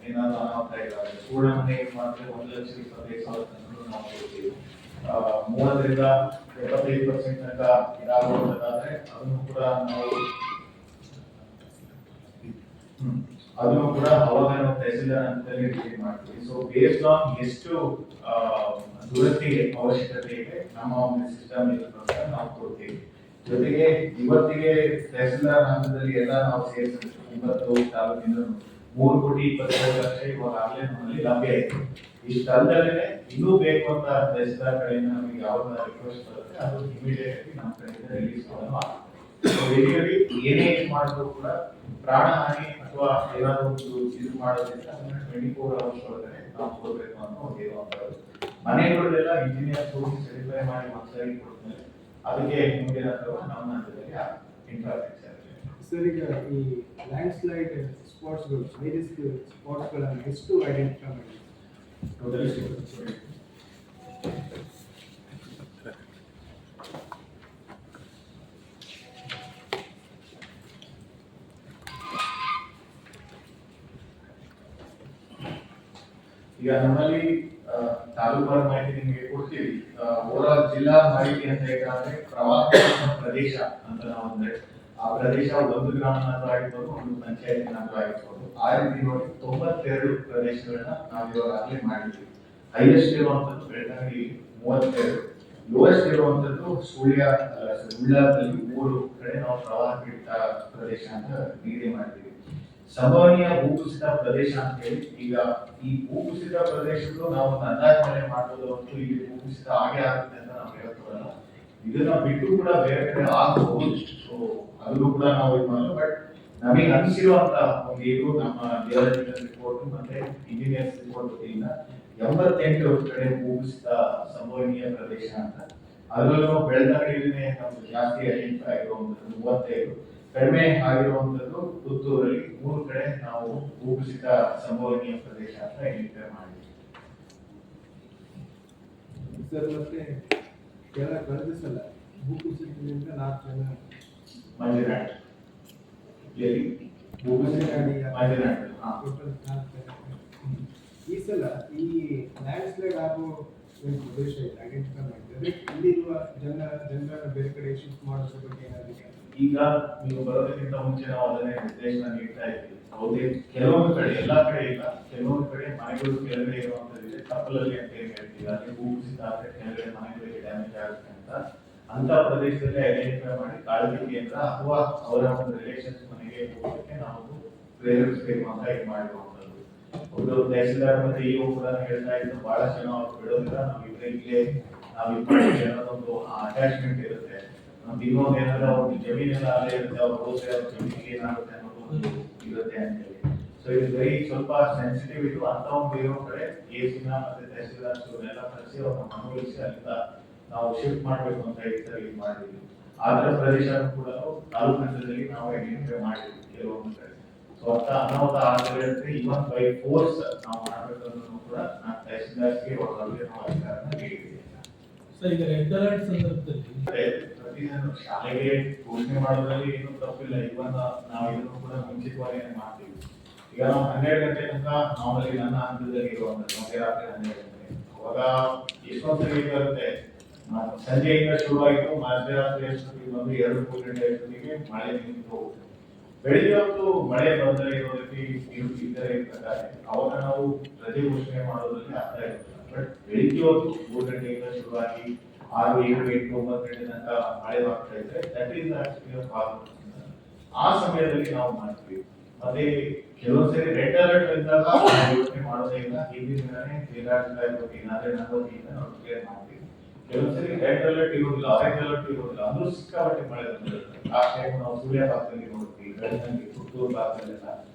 S1: ಏನಾದ್ರು ಅನಾಹುತ ಇದ್ದಾರೆ, ಪೂರ್ಣ ಮನೆ ಮಾತ್ರ 1,25,000 ನಾವು ಕೊಡ್ತೀವಿ. 30ರಿಂದ 75% ತನಕ ಇದಾಗುವಂತದ್ದಾದ್ರೆ ಅದನ್ನು ಕೂಡ ನಾವು ಅದನ್ನು ಕೂಡ ಅವಾಗ ನಾವು ತಹಸೀಲ್ದಾರ್ ಹಂತದಲ್ಲಿ ರಿಲೀಸ್ ಮಾಡ್ತೀವಿ. ಸೊ ಬೇಸ್ಡ್ ಆನ್ ಎಷ್ಟು ದುರಸ್ತಿಗೆ ಅವಶ್ಯಕತೆ ಇದೆ ನಮ್ಮ ಒಂದು ಸಿಸ್ಟಮ್ ಇರೋದ್ರಿಂದ ನಾವು ಕೊಡ್ತೀವಿ. ಜೊತೆಗೆ ಇವತ್ತಿಗೆ ತಹಸೀಲ್ದಾರ್ ಹಂತದಲ್ಲಿ ಎಲ್ಲ ನಾವು ಸೇರಿಸಿ 9 ತಾಲೂಕಿಂದ 3,25,00,000 ಇವಾಗಲೇ ನಮ್ಮಲ್ಲಿ ಲಭ್ಯ ಇದೆ. ಇಷ್ಟಲ್ಲದೆ ಇನ್ನೂ ಬೇಕು ಅಂತ ತಹಸೀಲ್ದಾರ್ ಕಡೆಯಿಂದ ನಮಗೆ ಯಾವಾಗ ರಿಕ್ವೆಸ್ಟ್ ಬರುತ್ತೆ ಅದು ಇಮಿಡಿಯೇಟ್ ಆಗಿ ನಮ್ಮ ಕಡೆಯಿಂದ ರಿಲೀಸ್ ಮಾಡೋದು ಆಗ್ತದೆ. ಬೇಸಿಕಲಿ ಏನೇ ಇದು ಮಾಡಿದ್ರು ಕೂಡ ಪ್ರಾಣ ಹಾನಿ ಅಥವಾ ಏನಾದರೂ ಒಂದು ಇದು ಮಾಡೋದ್ರಿಂದ ಅದನ್ನ 24 ಅವರ್ಸ್ ಒಳಗಡೆ ನಾವು ಕೊಡಬೇಕು ಅನ್ನೋ ಒಂದು ಇರುವಂತದ್ದು. ಮನೆಗಳಲ್ಲೆಲ್ಲ ಇಂಜಿನಿಯರ್ ಹೋಗಿ ಸರ್ಟಿಫೈ ಮಾಡಿ ಒಂದ್ಸರಿ ಕೊಡ್ತಾರೆ. ಅದಕ್ಕೆ ಮುಂದಿನ ಅಥವಾ ನಮ್ಮ ಹಂತದಲ್ಲಿ ಇನ್ಫ್ರಾಸ್ಟ್ರಕ್ಚರ್
S3: ಸರ್, ಈಗ ಈ ಲ್ಯಾಂಡ್ ಸ್ಲೈಡ್ ಸ್ಪಾಟ್ಸ್ಗಳು, ಹೈ ರಿಸ್ಕ್ ಸ್ಪಾಟ್ಸ್ಗಳನ್ನು ಎಷ್ಟು ಐಡೆಂಟಿಫೈ ಮಾಡಿ
S1: ಟೋಟಲಿ ಈಗ ನಮ್ಮಲ್ಲಿ ತಾಲೂಕು ಮಾಹಿತಿ ನಿಮಗೆ ಕೊಡ್ತೀವಿ. ಓವರಾಲ್ ಜಿಲ್ಲಾ ಮಾಹಿತಿ ಅಂತ ಹೇಳಿದ್ರೆ ಪ್ರವಾಹ ಪ್ರದೇಶ ಅಂತ ನಾವು ಅಂದ್ರೆ ಆ ಪ್ರದೇಶ 1 ಗ್ರಾಮನಾದ್ರೂ ಆಗಿರ್ಬೋದು, 1 ಪಂಚಾಯತ್ನಾದ್ರೂ ಆಗಿರ್ಬೋದು. ಆ ರೀತಿ ನೋಡಿ 92 ಪ್ರದೇಶಗಳನ್ನ ನಾವು ಇವಾಗಲೇ ಮಾಡಿದ್ದೀವಿ. ಹೈಯೆಸ್ಟ್ ಇರುವಂತದ್ದು ಬೆಳಗಾವಿ 32, ಲೋಯೆಸ್ಟ್ ಇರುವಂತದ್ದು ಉಳ್ಳಾದಲ್ಲಿ 3 ಕಡೆ ನಾವು ಪ್ರವಾಹ ಪೀಡಿತ ಪ್ರದೇಶ ಅಂತ ನಿಗದಿ ಮಾಡಿದ್ದೀವಿ. ಸಂಭವನೀಯ ಭೂಕುಸಿತ ಪ್ರದೇಶ ಅಂತ ಹೇಳಿ ಈಗ ಈ ಭೂಕುಸಿತ ಪ್ರದೇಶಗಳು ನಾವು ಒಂದು ಅಂದಾಜು ಮೇಲೆ ಮಾಡ್ಬೋದು ಹೊರತು ಇಲ್ಲಿ ಭೂಕುಸಿತ ಆಗೇ ಆಗುತ್ತೆ ಅಂತ ನಾವು ಹೇಳ್ಕೊಡಲ್ಲ. ಇದನ್ನ ಬಿಟ್ಟು ಕೂಡ ಬೇರೆ ಕಡೆ ಆಗಬಹುದು. ಸೊ ಅದನ್ನು ಕೂಡ ನಾವು ಇದು ಮಾಡಲ್ಲ. ಬಟ್ ನಮಗೆ ಅನಿಸಿರುವಂತ ಒಂದು ಇದು ನಮ್ಮ ಜಿಯಾಲಜಿಕಲ್ ರಿಪೋರ್ಟ್ ಮತ್ತೆ ಇಂಜಿನಿಯರ್ಸ್ ರಿಪೋರ್ಟ್ ವತಿಯಿಂದ 88 ಕಡೆ ಭೂಕುಸಿತ ಸಂಭವನೀಯ ಪ್ರದೇಶ ಅಂತ. ಅದರಲ್ಲೂ ಬೆಳ್ತಂಗಡಿಯಲ್ಲಿನೇ ನಮ್ಗೆ ಜಾಸ್ತಿ ಐಡೆಂಟಿಫೈ ಆಗಿರುವಂತದ್ದು 35, ಕಡಿಮೆ ಆಗಿರುವಂತದ್ದು ಪುತ್ತೂರಲ್ಲಿ 3 ಕಡೆ ನಾವು ಭೂಕುಸಿತ ಸಂಭವನೀಯ ಪ್ರದೇಶ ಅಂತ ಐಡೆಂಟಿಫೈ ಮಾಡಿದ್ವಿ.
S3: ಸರ್, ಮತ್ತೆ ಕಳೆದ ಸಲ ಭೂಕುಸಿತದಿಂದ 4 ಜನ
S1: ಮಂಜುನಾಥ್ ಎಲ್ಲಿ ಭೂಕುಸಿತ ಮಂಜುನಾಥ್
S3: ಟೋಟಲ್ 4 ಜನ. ಈ ಸಲ ಈ ಲ್ಯಾಂಡ್ ಸ್ಲೈಡ್ ಆಗೋ ಒಂದು ಪ್ರದೇಶ ಇದೆ, ಐಡೆಂಟಿಫೈ ಮಾಡಿದ್ದಾರೆ. ಇಲ್ಲಿರುವ ಜನರ ಬೇರೆ ಕಡೆ ಶಿಫ್ಟ್ ಮಾಡೋದ್ರ ಬಗ್ಗೆ ಏನಾಗಿದೆ?
S1: ಈಗ ನೀವು ಬರೋದಕ್ಕಿಂತ ಮುಂಚೆ ನಾವು ಅದನ್ನೇ ನಿರ್ದೇಶನ ನೀಡ್ತಾ ಇದ್ದೀವಿ. ಹೌದೇ, ಕೆಲವೊಂದು ಕಡೆ, ಎಲ್ಲಾ ಕಡೆ ಇಲ್ಲ, ಕೆಲವೊಂದು ಕಡೆ ಮನೆಗಳು ಕೆಳಗಡೆ ಇರುವಂತದ್ದಿದೆ. ಕಪ್ಪಲಲ್ಲಿ ಅಂತ ಏನ್ ಹೇಳ್ತೀವಿ, ಅಲ್ಲಿ ಭೂಕುಸಿತ ಆದ್ರೆ ಕೆಳಗಡೆ ಮನೆಗಳಿಗೆ ಡ್ಯಾಮೇಜ್ ಆಗುತ್ತೆ ಅಂತ ಪ್ರದೇಶದಲ್ಲಿ ಐಡೆಂಟಿಫೈ ಮಾಡಿ ಕಾಳಜಿ ಕೇಂದ್ರ ಅಥವಾ ಅವರ ಒಂದು ರಿಲೇಷನ್ಸ್ ಮನೆಗೆ ಹೋಗೋದಕ್ಕೆ ನಾವು ಪ್ರೇರೇಪಿಸಬೇಕು ಅಂತ ಇದು ಮಾಡಿರುವಂತದ್ದು. ಒಂದು ತಹಸೀಲ್ದಾರ್ ಮತ್ತೆ ಇಒ ಕೂಡ ಹೇಳ್ತಾ ಇದ್ದು ಬಹಳಷ್ಟು ಜನ ಅವ್ರು ಬಿಡೋದಿಲ್ಲ. ನಾವು ಇಲ್ಲೇ ನಾವು ಅನ್ನೋದೊಂದು ಅಟ್ಯಾಚ್ಮೆಂಟ್ ಇರುತ್ತೆ. ನಮ್ಗೆ ಇನ್ನೊಂದು ಏನಾದ್ರೆ ಅವ್ರಿಗೆ ಜಮೀನೆಲ್ಲ ಅಲ್ಲೇ ಇರುತ್ತೆ, ಅವ್ರು ಹೋದ್ರೆ ಅವ್ರ ಜಮೀನಿಗೆ ಏನಾಗುತ್ತೆ ಅನ್ನೋದು ಇರುತ್ತೆ ಅಂತ ಹೇಳಿ. ಸೊ ಇದು ವೆರಿ ಸ್ವಲ್ಪ ಸೆನ್ಸಿಟಿವ್ ಇದು. ಅಂತ ಒಂದು ಇರೋ ಕಡೆ ಎಸಿನ ಮತ್ತೆ ತಹಸೀಲ್ದಾರ್ಸ್ ಎಲ್ಲ ಕರೆಸಿ ಅವ್ರನ್ನ ಮನವೊಲಿಸಿ ಅಲ್ಲಿಂದ ನಾವು ಶಿಫ್ಟ್ ಮಾಡಬೇಕು ಅಂತ ಇದು ಮಾಡಿದ್ವಿ. ಆದ್ರ ಪ್ರದೇಶ ಕೂಡ ತಾಲೂಕು ಹಂತದಲ್ಲಿ ನಾವು ಐಡೆಂಟಿಫೈ ಮಾಡಿದ್ವಿ ಕೆಲವೊಂದು ಕಡೆ. ಸೊ ಅಂತ ಅನಾಹುತ ಆಗದೆ ಇವನ್ ಬೈ ಫೋರ್ಸ್ ನಾವು ಮಾಡಬೇಕನ್ನೋದು ಕೂಡ ನಾವು ತಹಸೀಲ್ದಾರ್ಸ್ಗೆ ಅವರಲ್ಲಿ ನಾವು ಅಧಿಕಾರನ ನೀಡಿದ್ದೀವಿ.
S2: ಸರ್, ಈಗ ರೆಡ್ ಅಲರ್ಟ್ ಸಂದರ್ಭದಲ್ಲಿ
S1: ಪ್ರತಿದಿನ ಶಾಲೆಗೆ ಘೋಷಣೆ ಮಾಡೋದ್ರಲ್ಲಿ ಏನು ತಪ್ಪಿಲ್ಲ. ಇವನ್ ನಾವು ಇದನ್ನು ಕೂಡ ಮುಂಚಿತವಾಗಿ ಮಾಡ್ತೀವಿ. ಈಗ ನಾವು 12 ಗಂಟೆ ತನಕ ನಾರ್ಮಲಿ ನನ್ನ ಹಂತದಲ್ಲಿ ಇರುವಂತದ್ದು ಮಧ್ಯರಾತ್ರಿ 12 ಗಂಟೆ. ಅವಾಗ ಎಷ್ಟೊಂದ್ಸರಿ ಬರುತ್ತೆ, ಸಂಜೆಯಿಂದ ಶುರುವಾಯಿತು, ಮಧ್ಯರಾತ್ರಿ ಅಷ್ಟೊತ್ತಿಗೆ ಬಂದು 2-3 ಗಂಟೆ ಅಷ್ಟೊತ್ತಿಗೆ ಮಳೆ ನಿಂತು ಹೋಗುತ್ತೆ. ಬೆಳಿಗ್ಗೆ ಹೊತ್ತು ಮಳೆ ಬರದೇ ಇರೋದಕ್ಕೆ ಇದ್ದರೆ ಪ್ರಕಾರ ಅವಾಗ ನಾವು ರಜೆ ಘೋಷಣೆ ಮಾಡೋದ್ರಲ್ಲಿ ಅರ್ಥ ಇರುತ್ತೆ. ಬಟ್ ಬೆಳಿಗ್ಗೆ ಹೊತ್ತು 3 ಗಂಟೆಯಿಂದ ಶುರುವಾಗಿ 6, 7, 8, 9 ಗಂಟೆ ತನಕ ಮಳೆ ಬರ್ತಾ ಇದ್ರೆ ದಟ್ ಈಸ್ ಆಕ್ಚುಲಿ ಪ್ರಾಬ್ಲಮ್. ಆ ಸಮಯದಲ್ಲಿ ನಾವು ಮಾಡ್ತೀವಿ. ಮತ್ತೆ ಕೆಲವೊಂದ್ಸರಿ ರೆಡ್ ಅಲರ್ಟ್ ಇದ್ದಾಗ ಯೋಚನೆ ಮಾಡೋದೇ ಇಲ್ಲ, ಹಿಂದಿನ ದಿನನೇ ಜಿಲ್ಲಾಧಿಕಾರಿ ಬಗ್ಗೆ ಏನಾದ್ರೆ ನಮ್ಮೊಂದಿಗೆ ನಾವು ಕ್ಲಿಯರ್ ಮಾಡ್ತೀವಿ. ಕೆಲವೊಂದ್ಸರಿ ರೆಡ್ ಅಲರ್ಟ್ ಇರೋದಿಲ್ಲ, ಆರೆಂಜ್ ಅಲರ್ಟ್ ಇರೋದಿಲ್ಲ, ಅಂದ್ರೂ ಸಿಕ್ಕಾಪಟ್ಟೆ ಮಳೆ ಬಂದಿರುತ್ತೆ. ಲಾಸ್ಟ್ ಟೈಮ್ ನಾವು ಸೂರ್ಯ ಭಾಗದಲ್ಲಿ ನೋಡ್ತೀವಿ, ಬೆಳಗಂಗೆ ಪುತ್ತೂರು ಭಾಗದಲ್ಲೆಲ್ಲ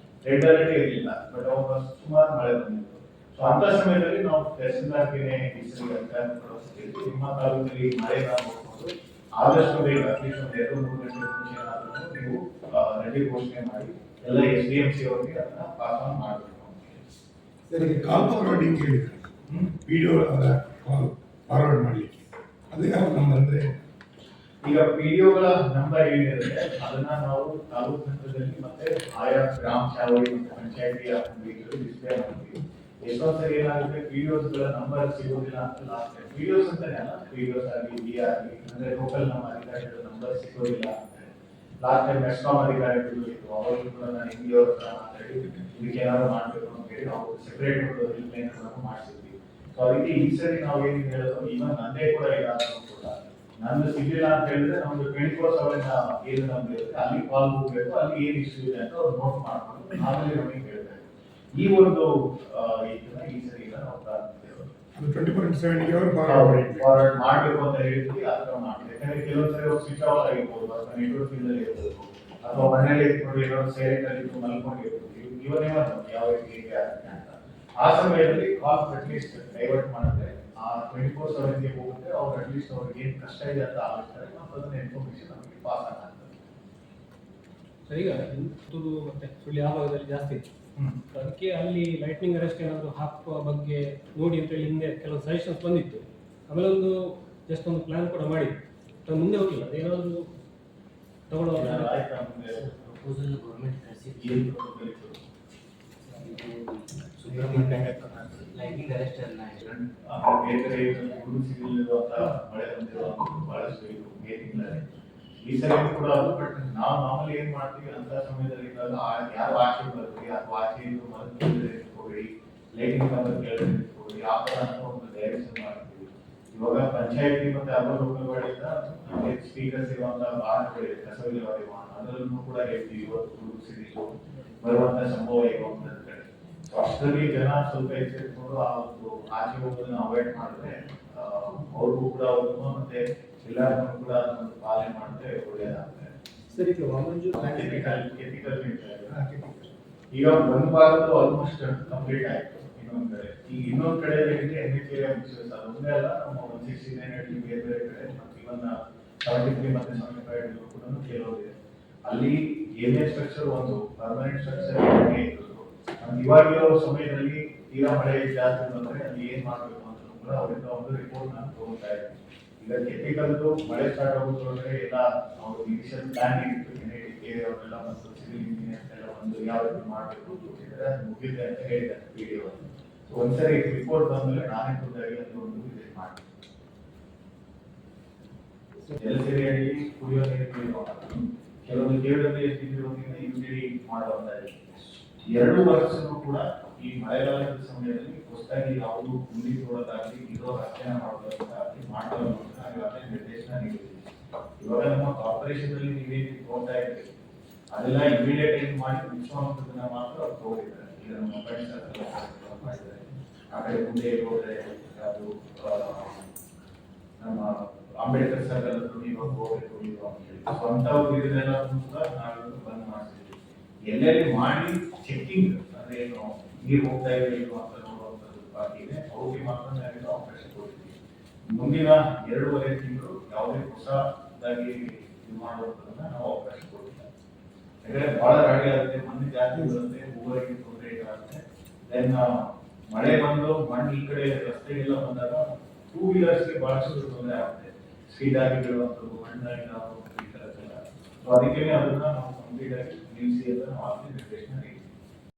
S1: ರೆಡ್ ಅಲರ್ಟ್ ಇರಲಿಲ್ಲ, ಬಟ್ ಅವಾಗ ಸುಮಾರು ಮಳೆ ಬಂದಿತ್ತು. ಸೊ ಅಂತ ಸಮಯದಲ್ಲಿ ನಾವು ತಹಸೀಲ್ದಾರ್ಗೆ ಅಧಿಕಾರ ಕೊಡೋದು, ನಿಮ್ಮ ತಾಲೂಕಲ್ಲಿ ಮಳೆ ನೋಡ್ಕೊಂಡು ಆದಷ್ಟು ಬೇಗ ಅಟ್ಲೀಸ್ಟ್ ಒಂದು 2-3 ಗಂಟೆ ಮುಂಚೆ ಏನಾದರೂ ನೀವು ರಜೆ ಘೋಷಣೆ ಮಾಡಿ ಎಲ್ಲ SDMC ಅವರಿಗೆ ಅದನ್ನ ಪಾಸ್ ಆನ್ ಮಾಡಬೇಕು.
S4: ಸರಿ, ಕಾಲ್ ಫಾರ್ವರ್ಡಿಂಗ್ ಕೇಳಿದ್ರೆ ವಿಡಿಯೋ ಕಾಲ್ ಫಾರ್ವರ್ಡ್ ಮಾಡಲಿಕ್ಕೆ ಅದು ಯಾವ ನಂಬರ್ ಅಂದ್ರೆ?
S1: ಈಗ ಪಿಡಿಒಗಳ ನಂಬರ್ ಏನಿರುತ್ತೆ ಅದನ್ನ ನಾವು ತಾಲೂಕು ಹಂತದಲ್ಲಿ ಮತ್ತೆ ಆಯಾ ಗ್ರಾಮ ಚಾವಡಿ ಮತ್ತು ಪಂಚಾಯತಿಯ ಡಿಸ್ಪ್ಲೇ ಮಾಡ್ತೀವಿ. ಎಷ್ಟೊಂದ್ಸರಿ ಏನಾಗುತ್ತೆ, ಪಿಡಿಒಸ್ಗಳ ನಂಬರ್ ಸಿಗೋದಿಲ್ಲ ಅಂತ ಲಾಸ್ಟ್ ಟೈಮ್. ಪಿಡಿಒಸ್ ಅಂತಾನೆ ಅಲ್ಲ, ಪಿಡಿಒಸ್ ಆಗಲಿ, ಡಿ ಆಗಲಿ, ಅಂದ್ರೆ ಲೋಕಲ್ ನಮ್ಮ ಅಧಿಕಾರಿಗಳ ನಂಬರ್ ಸಿಗೋದಿಲ್ಲ ಅಂತ. ಲಾಸ್ಟ್ ಟೈಮ್ ಮೆಸ್ಕಾಮ್ ಅಧಿಕಾರಿಗಳು ಇತ್ತು, ಅವಾಗಲೂ ಕೂಡ ನಾನು NGO ಹತ್ರ ಮಾತಾಡಿ ಇದಕ್ಕೆ ಏನಾದ್ರು ಮಾಡಬೇಕು ಅಂತ ಹೇಳಿ ನಾವು ಸೆಪರೇಟ್ ಹೆಲ್ಪ್ಲೈನ್ ಮಾಡಿಸಿದ್ವಿ. ಸೊ ಅದಕ್ಕೆ ಈ ಸರಿ ನಾವು ಏನು ಹೇಳೋದು, ಇವನ್ ನಂದೇ ಕೂಡ ಇದಾದ್ರೂ ಕೂಡ ನಂದು ಸಿಗ್ಲಿಲ್ಲ ಅಂತ ಹೇಳಿದ್ರೆ ನಮ್ದು 24/7 ಏನು ನಮ್ದು ಇರುತ್ತೆ ಅಲ್ಲಿ ಕಾಲ್ ಹೋಗ್ಬೇಕು, ಅಲ್ಲಿ ಏನು ಇಶ್ಯೂ ಇದೆ ಅಂತ ಅವ್ರು ನೋಟ್ ಮಾಡ್ಕೊಂಡು ನಾವಲ್ಲಿ ನಮಗೆ ಹೇಳ್ಬೇಕು. ಈ ಒಂದು ಇದನ್ನ ಈ ಸರಿ ಇಲ್ಲ ನಾವು ಪ್ರಾರಂಭಿಸಿರೋದು.
S4: ಅದು 24/7 ಅವರು
S1: ಫಾರ್ವರ್ಡ್ ಮಾಡಬೇಕು ಅಂತ ಹೇಳಿದ್ವಿ, ಆ ಥರ ಮಾಡಿದೆ. ಯಾಕಂದ್ರೆ ಕೆಲವೊಂದ್ಸರಿ ಸ್ವಿಚ್ ಆಫ್ ಆಗಿರ್ಬೋದು, ಅಥವಾ ನೆಟ್ವರ್ಕ್ ಇಲ್ಲದೆ ಇರ್ಬೋದು, ಅಥವಾ ಮನೇಲಿ ಇಟ್ಕೊಂಡು ಏನೋ ಸೈಲೆಂಟ್ ಅಲ್ಲಿ ಮಲ್ಕೊಂಡಿರ್ಬೋದು, ಇವನೇ ಯಾವ ರೀತಿ ಹೇಗೆ ಆಗುತ್ತೆ ಅಂತ ಆ ಸಮಯದಲ್ಲಿ ಕಾಲ್ ಅಟ್ಲೀಸ್ಟ್ ಡೈವರ್ಟ್ ಮಾಡಿದ್ರೆ ಆ 24/7 ಹೋಗುತ್ತೆ. ಅವ್ರು ಅಟ್ಲೀಸ್ಟ್ ಅವ್ರಿಗೆ ಏನು ಕಷ್ಟ ಇದೆ ಅಂತ ಆಲೋಚಿಸ್ತಾರೆ ಮತ್ತು ಅದನ್ನ ಇನ್ಫಾರ್ಮೇಶನ್ ನಮಗೆ ಪಾಸ್ ಆಗ್ತದೆ.
S5: ಸರ್, ಈಗ ಪುತ್ತೂರು ಮತ್ತೆ ಸುಳ್ಳಿ ಆ ಭಾಗದಲ್ಲಿ ಜಾಸ್ತಿ ಇತ್ತು, ಅದಕ್ಕೆ ಅಲ್ಲಿ ಲೈಟ್ನಿಂಗ್ ಅರೆಸ್ಟ್ ಏನಾದರೂ ಹಾಕುವ ಬಗ್ಗೆ ನೋಡಿ ಅಂತ ಹೇಳಿ ಹಿಂದೆ ಕೆಲವು ಸಜೆಷನ್ಸ್ ಬಂದಿತ್ತು. ಆಮೇಲೆ ಒಂದು ಜಸ್ಟ್ ಒಂದು ಪ್ಲಾನ್ ಕೂಡ ಮಾಡಿದ್ದು, ಅದು ಮುಂದೆ ಹೋಗಿಲ್ಲ. ಅದೇನಾದರೂ ತಗೊಳ್ಳೋ
S1: ಆಯ್ತಾ ಮುಂದೆ
S6: ಪ್ರಪೋಸಲ್ ಗೌರ್ಮೆಂಟ್ ಕಳಿಸಿದ್ದು
S1: ಏನು ಪ್ರಪೋಸಲ್ ಇತ್ತು?
S6: ಲೈಟಿಂಗ್ ಅರೆಸ್ಟ್ ಅನ್ನ
S1: ಬೇರೆ ಹುಡುಗ ಸಿಗಲಿರುವಂತ ಮಳೆ ಬಂದಿರುವಂತ ಬಹಳಷ್ಟು ಇದು ಮೇಲಿದ್ದಾರೆ. ಈ ಸರಿ ಕೂಡ ಅದು, ಬಟ್ ನಾವು ಮಾಮೂಲಿ ಏನ್ ಮಾಡ್ತೀವಿ ಅಂತ ಸಮಯದಲ್ಲಿ ಯಾರು ಆಚೆ ಬರ್ತೀವಿ ಅಥವಾ ಆಚೆ ಇಟ್ಕೊಬೇಡಿ, ಲೈಟಿಂಗ್ ಕಂಬದ ಕೆಳಗೆ ಇಟ್ಕೊಬೇಡಿ, ಆ ತರ ಅಂತ ಒಂದು ಡೈರೆಕ್ಷನ್ ಮಾಡ್ತೀವಿ. ಇವಾಗ ಪಂಚಾಯತಿ ಮತ್ತೆ ಅರ್ಬನ್ ಲೋಕಲ್ಗಳಿಂದ ಸ್ಪೀಕರ್ಸ್ ಇರುವಂತ ವಾಹನಗಳಿದೆ, ಕಸ ವಿಲೇವಾರಿ ವಾಹನ, ಅದರಲ್ಲೂ ಕೂಡ ಹೇಳ್ತೀವಿ ಇವತ್ತು ಹುಡುಗ ಸಿಗಲಿಲ್ಲ ಬರುವಂತ ಸಂಭವ ಈಗ ಒಂದೊಂದು ಕಡೆ. ಅಷ್ಟರಲ್ಲಿ ಜನ ಸ್ವಲ್ಪ ಎಚ್ಚರಿಕೊಂಡು ಆ ಒಂದು ಆಚೆ ಹೋಗೋದನ್ನ ಅವಾಯ್ಡ್ ಮಾಡಿದ್ರೆ ಅವ್ರಿಗೂ ಕೂಡ ಅವ್ರಿಗೂ ಮತ್ತೆ ಎಲ್ಲರಿಗೂ ಕೂಡ ಒಂದು ಪಾಲನೆ ಮಾಡಿದ್ರೆ ಒಳ್ಳೆಯದಾಗುತ್ತೆ.
S3: ಸರ್, ಈಗ ವಾಮಂಜೂರ್
S1: ಈಗ ಒಂದು ಭಾಗದ್ದು ಆಲ್ಮೋಸ್ಟ್ ಕಂಪ್ಲೀಟ್ ಆಯ್ತು. ಇನ್ನೊಂದ್ ಕಡೆ ಏನಿದೆ NHA ಒಂದೇ ಅಲ್ಲ, ನಮ್ಮ 169 ಬೇರೆ ಬೇರೆ ಕಡೆ ಮತ್ತು ಇವನ್ನ 73 ಮತ್ತೆ 75 ಕೂಡ ಕೆಲವೊಂದಿದೆ. ಅಲ್ಲಿ ಏನೇ ಸ್ಟ್ರಕ್ಚರ್ ಒಂದು ಪರ್ಮನೆಂಟ್ ಸ್ಟ್ರಕ್ಚರ್ ಇತ್ತು. ಇವಾಗಿರೋ ಸಮಯದಲ್ಲಿ ತೀರಾ ಮಳೆ ಜಾಸ್ತಿ ಬಂದ್ರೆ ಅಲ್ಲಿ ಏನ್ ಮಾಡ್ಬೇಕು ಅಂತ ಕೂಡ ಅವರಿಂದ ಒಂದು ರಿಪೋರ್ಟ್ ನಾನು ತಗೊಳ್ತಾ ಇದ್ದೀನಿ. ಈಗ ಟೆಕ್ನಿಕಲ್ದು ಮಳೆ ಸ್ಟಾರ್ಟ್ ಆಗೋದ್ರೊಳಗೆ ಎಲ್ಲ ಅವರು ಇನಿಷಿಯಲ್ ಪ್ಲಾನಿಂಗ್ ಇತ್ತು, NITK ಅವರೆಲ್ಲ ಮತ್ತು ಸಿವಿಲ್ ಇಂಜಿನಿಯರ್ಸ್ ಎಲ್ಲ ಒಂದು ಯಾವ ರೀತಿ ಮಾಡಬೇಕು ಅಂತ ಗೊತ್ತಿದ್ರೆ ಅದು ಮುಗಿದಿದೆ ಅಂತ ಹೇಳಿದ್ದಾರೆ PDO. ಸೊ ಒಂದ್ಸರಿ ರಿಪೋರ್ಟ್ ಬಂದ್ಮೇಲೆ ನಾನೇ ಖುದ್ದಾಗಿ ಅದು ಒಂದು ವಿಸಿಟ್ ಮಾಡ್ತೀನಿ. ಜಲಸೇರಿಯಲ್ಲಿ ಕುಡಿಯೋ ನೀರು ಕೆಲವೊಂದು KWS ಯುಟಿಲಿಟಿ ಮಾಡುವಂತಾಗಿದೆ. 2 ವರ್ಷನೂ ಕೂಡ ಈ ಮಳೆಗಾಲದ ಸಮಯದಲ್ಲಿ ಹೊಸದಾಗಿ ಯಾವುದು ಗುಂಡಿ ತೋಡೋದಾಗಲಿ ಇರೋ ರಕ್ಷಣೆ ಮಾಡೋದಾಗಲಿ ಮಾಡಲು ನಿರ್ದೇಶನ ನೀಡಿದ್ದೀವಿ. ಇವಾಗ ನಮ್ಮ ಕಾರ್ಪೊರೇಷನ್ ಅಲ್ಲಿ ನೀವೇನು ನೋಡ್ತಾ ಇದ್ದೀವಿ ಅದೆಲ್ಲ ಇಮಿಡಿಯೇಟ್ ಆಗಿ ಮಾಡಿ ಮುಚ್ಚುವಂಥದ್ದನ್ನ ಮಾತ್ರ ಅವ್ರು ತಗೊಂಡಿದ್ದಾರೆ. ಈಗ ನಮ್ಮ ಮಾಡಿದ್ದಾರೆ, ಆ ಕಡೆ ಮುಂದೆ ಹೋದ್ರೆ ಅದು ನಮ್ಮ ಅಂಬೇಡ್ಕರ್ ಸರ್ಕಲ್ ಇವಾಗ ಹೋಗ್ಬೇಕು ಅಂತ ಹೇಳಿ ಸ್ವಂತ ಇದನ್ನೆಲ್ಲ ಕೂಡ ನಾವು ಬಂದ್ ಮಾಡ್ತೀವಿ. ಎಲ್ಲೆಲ್ಲಿ ಮಾಡಿ ಚೆಕಿಂಗ್ ಅಂದ್ರೆ ಏನು ನೀರು ಹೋಗ್ತಾ ಇದೆ ಅಂತ ನೋಡುವಂಥದ್ದು ಬಾಕಿ ಇದೆ, ಅವ್ರಿಗೆ ಮಾತ್ರ ನಾವು ಅವಕಾಶ ಕೊಡ್ತೀವಿ. ಮುಂದಿನ 2.5 ತಿಂಗಳು ಯಾವುದೇ ಹೊಸದಾಗಿ ಇದು ಮಾಡುವಂಥದ್ದನ್ನ ನಾವು ಅವಕಾಶ ಕೊಡ್ತೀವಿ. ಯಾಕಂದ್ರೆ ಬಹಳ ರಾಡಿ ಆಗುತ್ತೆ, ಮಣ್ಣು ಜಾಸ್ತಿ ಬರುತ್ತೆ, ಹೂವರಿಗೆ ತೊಂದರೆ ಆಗುತ್ತೆ. ದೆನ್ ಮಳೆ ಬಂದು ಮಣ್ಣು ಈ ಕಡೆ ರಸ್ತೆಗೆಲ್ಲ ಬಂದಾಗ 2 ವೀಲರ್ಸ್ಗೆ ಬಹಳಷ್ಟು ತೊಂದರೆ ಆಗುತ್ತೆ, ಸ್ಪೀಡ್ ಆಗಿ ಬೀಳುವಂಥದ್ದು, ಮಣ್ಣಾಗಿ ನಾವು ಈ ಥರದ್ದೆಲ್ಲ. ಸೊ ಅದಕ್ಕೆ ಅದನ್ನ ನಾವು ಕಂಪ್ಲೀಟ್ ಆಗಿ ನಿಲ್ಲಿಸಿ ಅಂತ ನಾವು ನಿರ್ದೇಶನ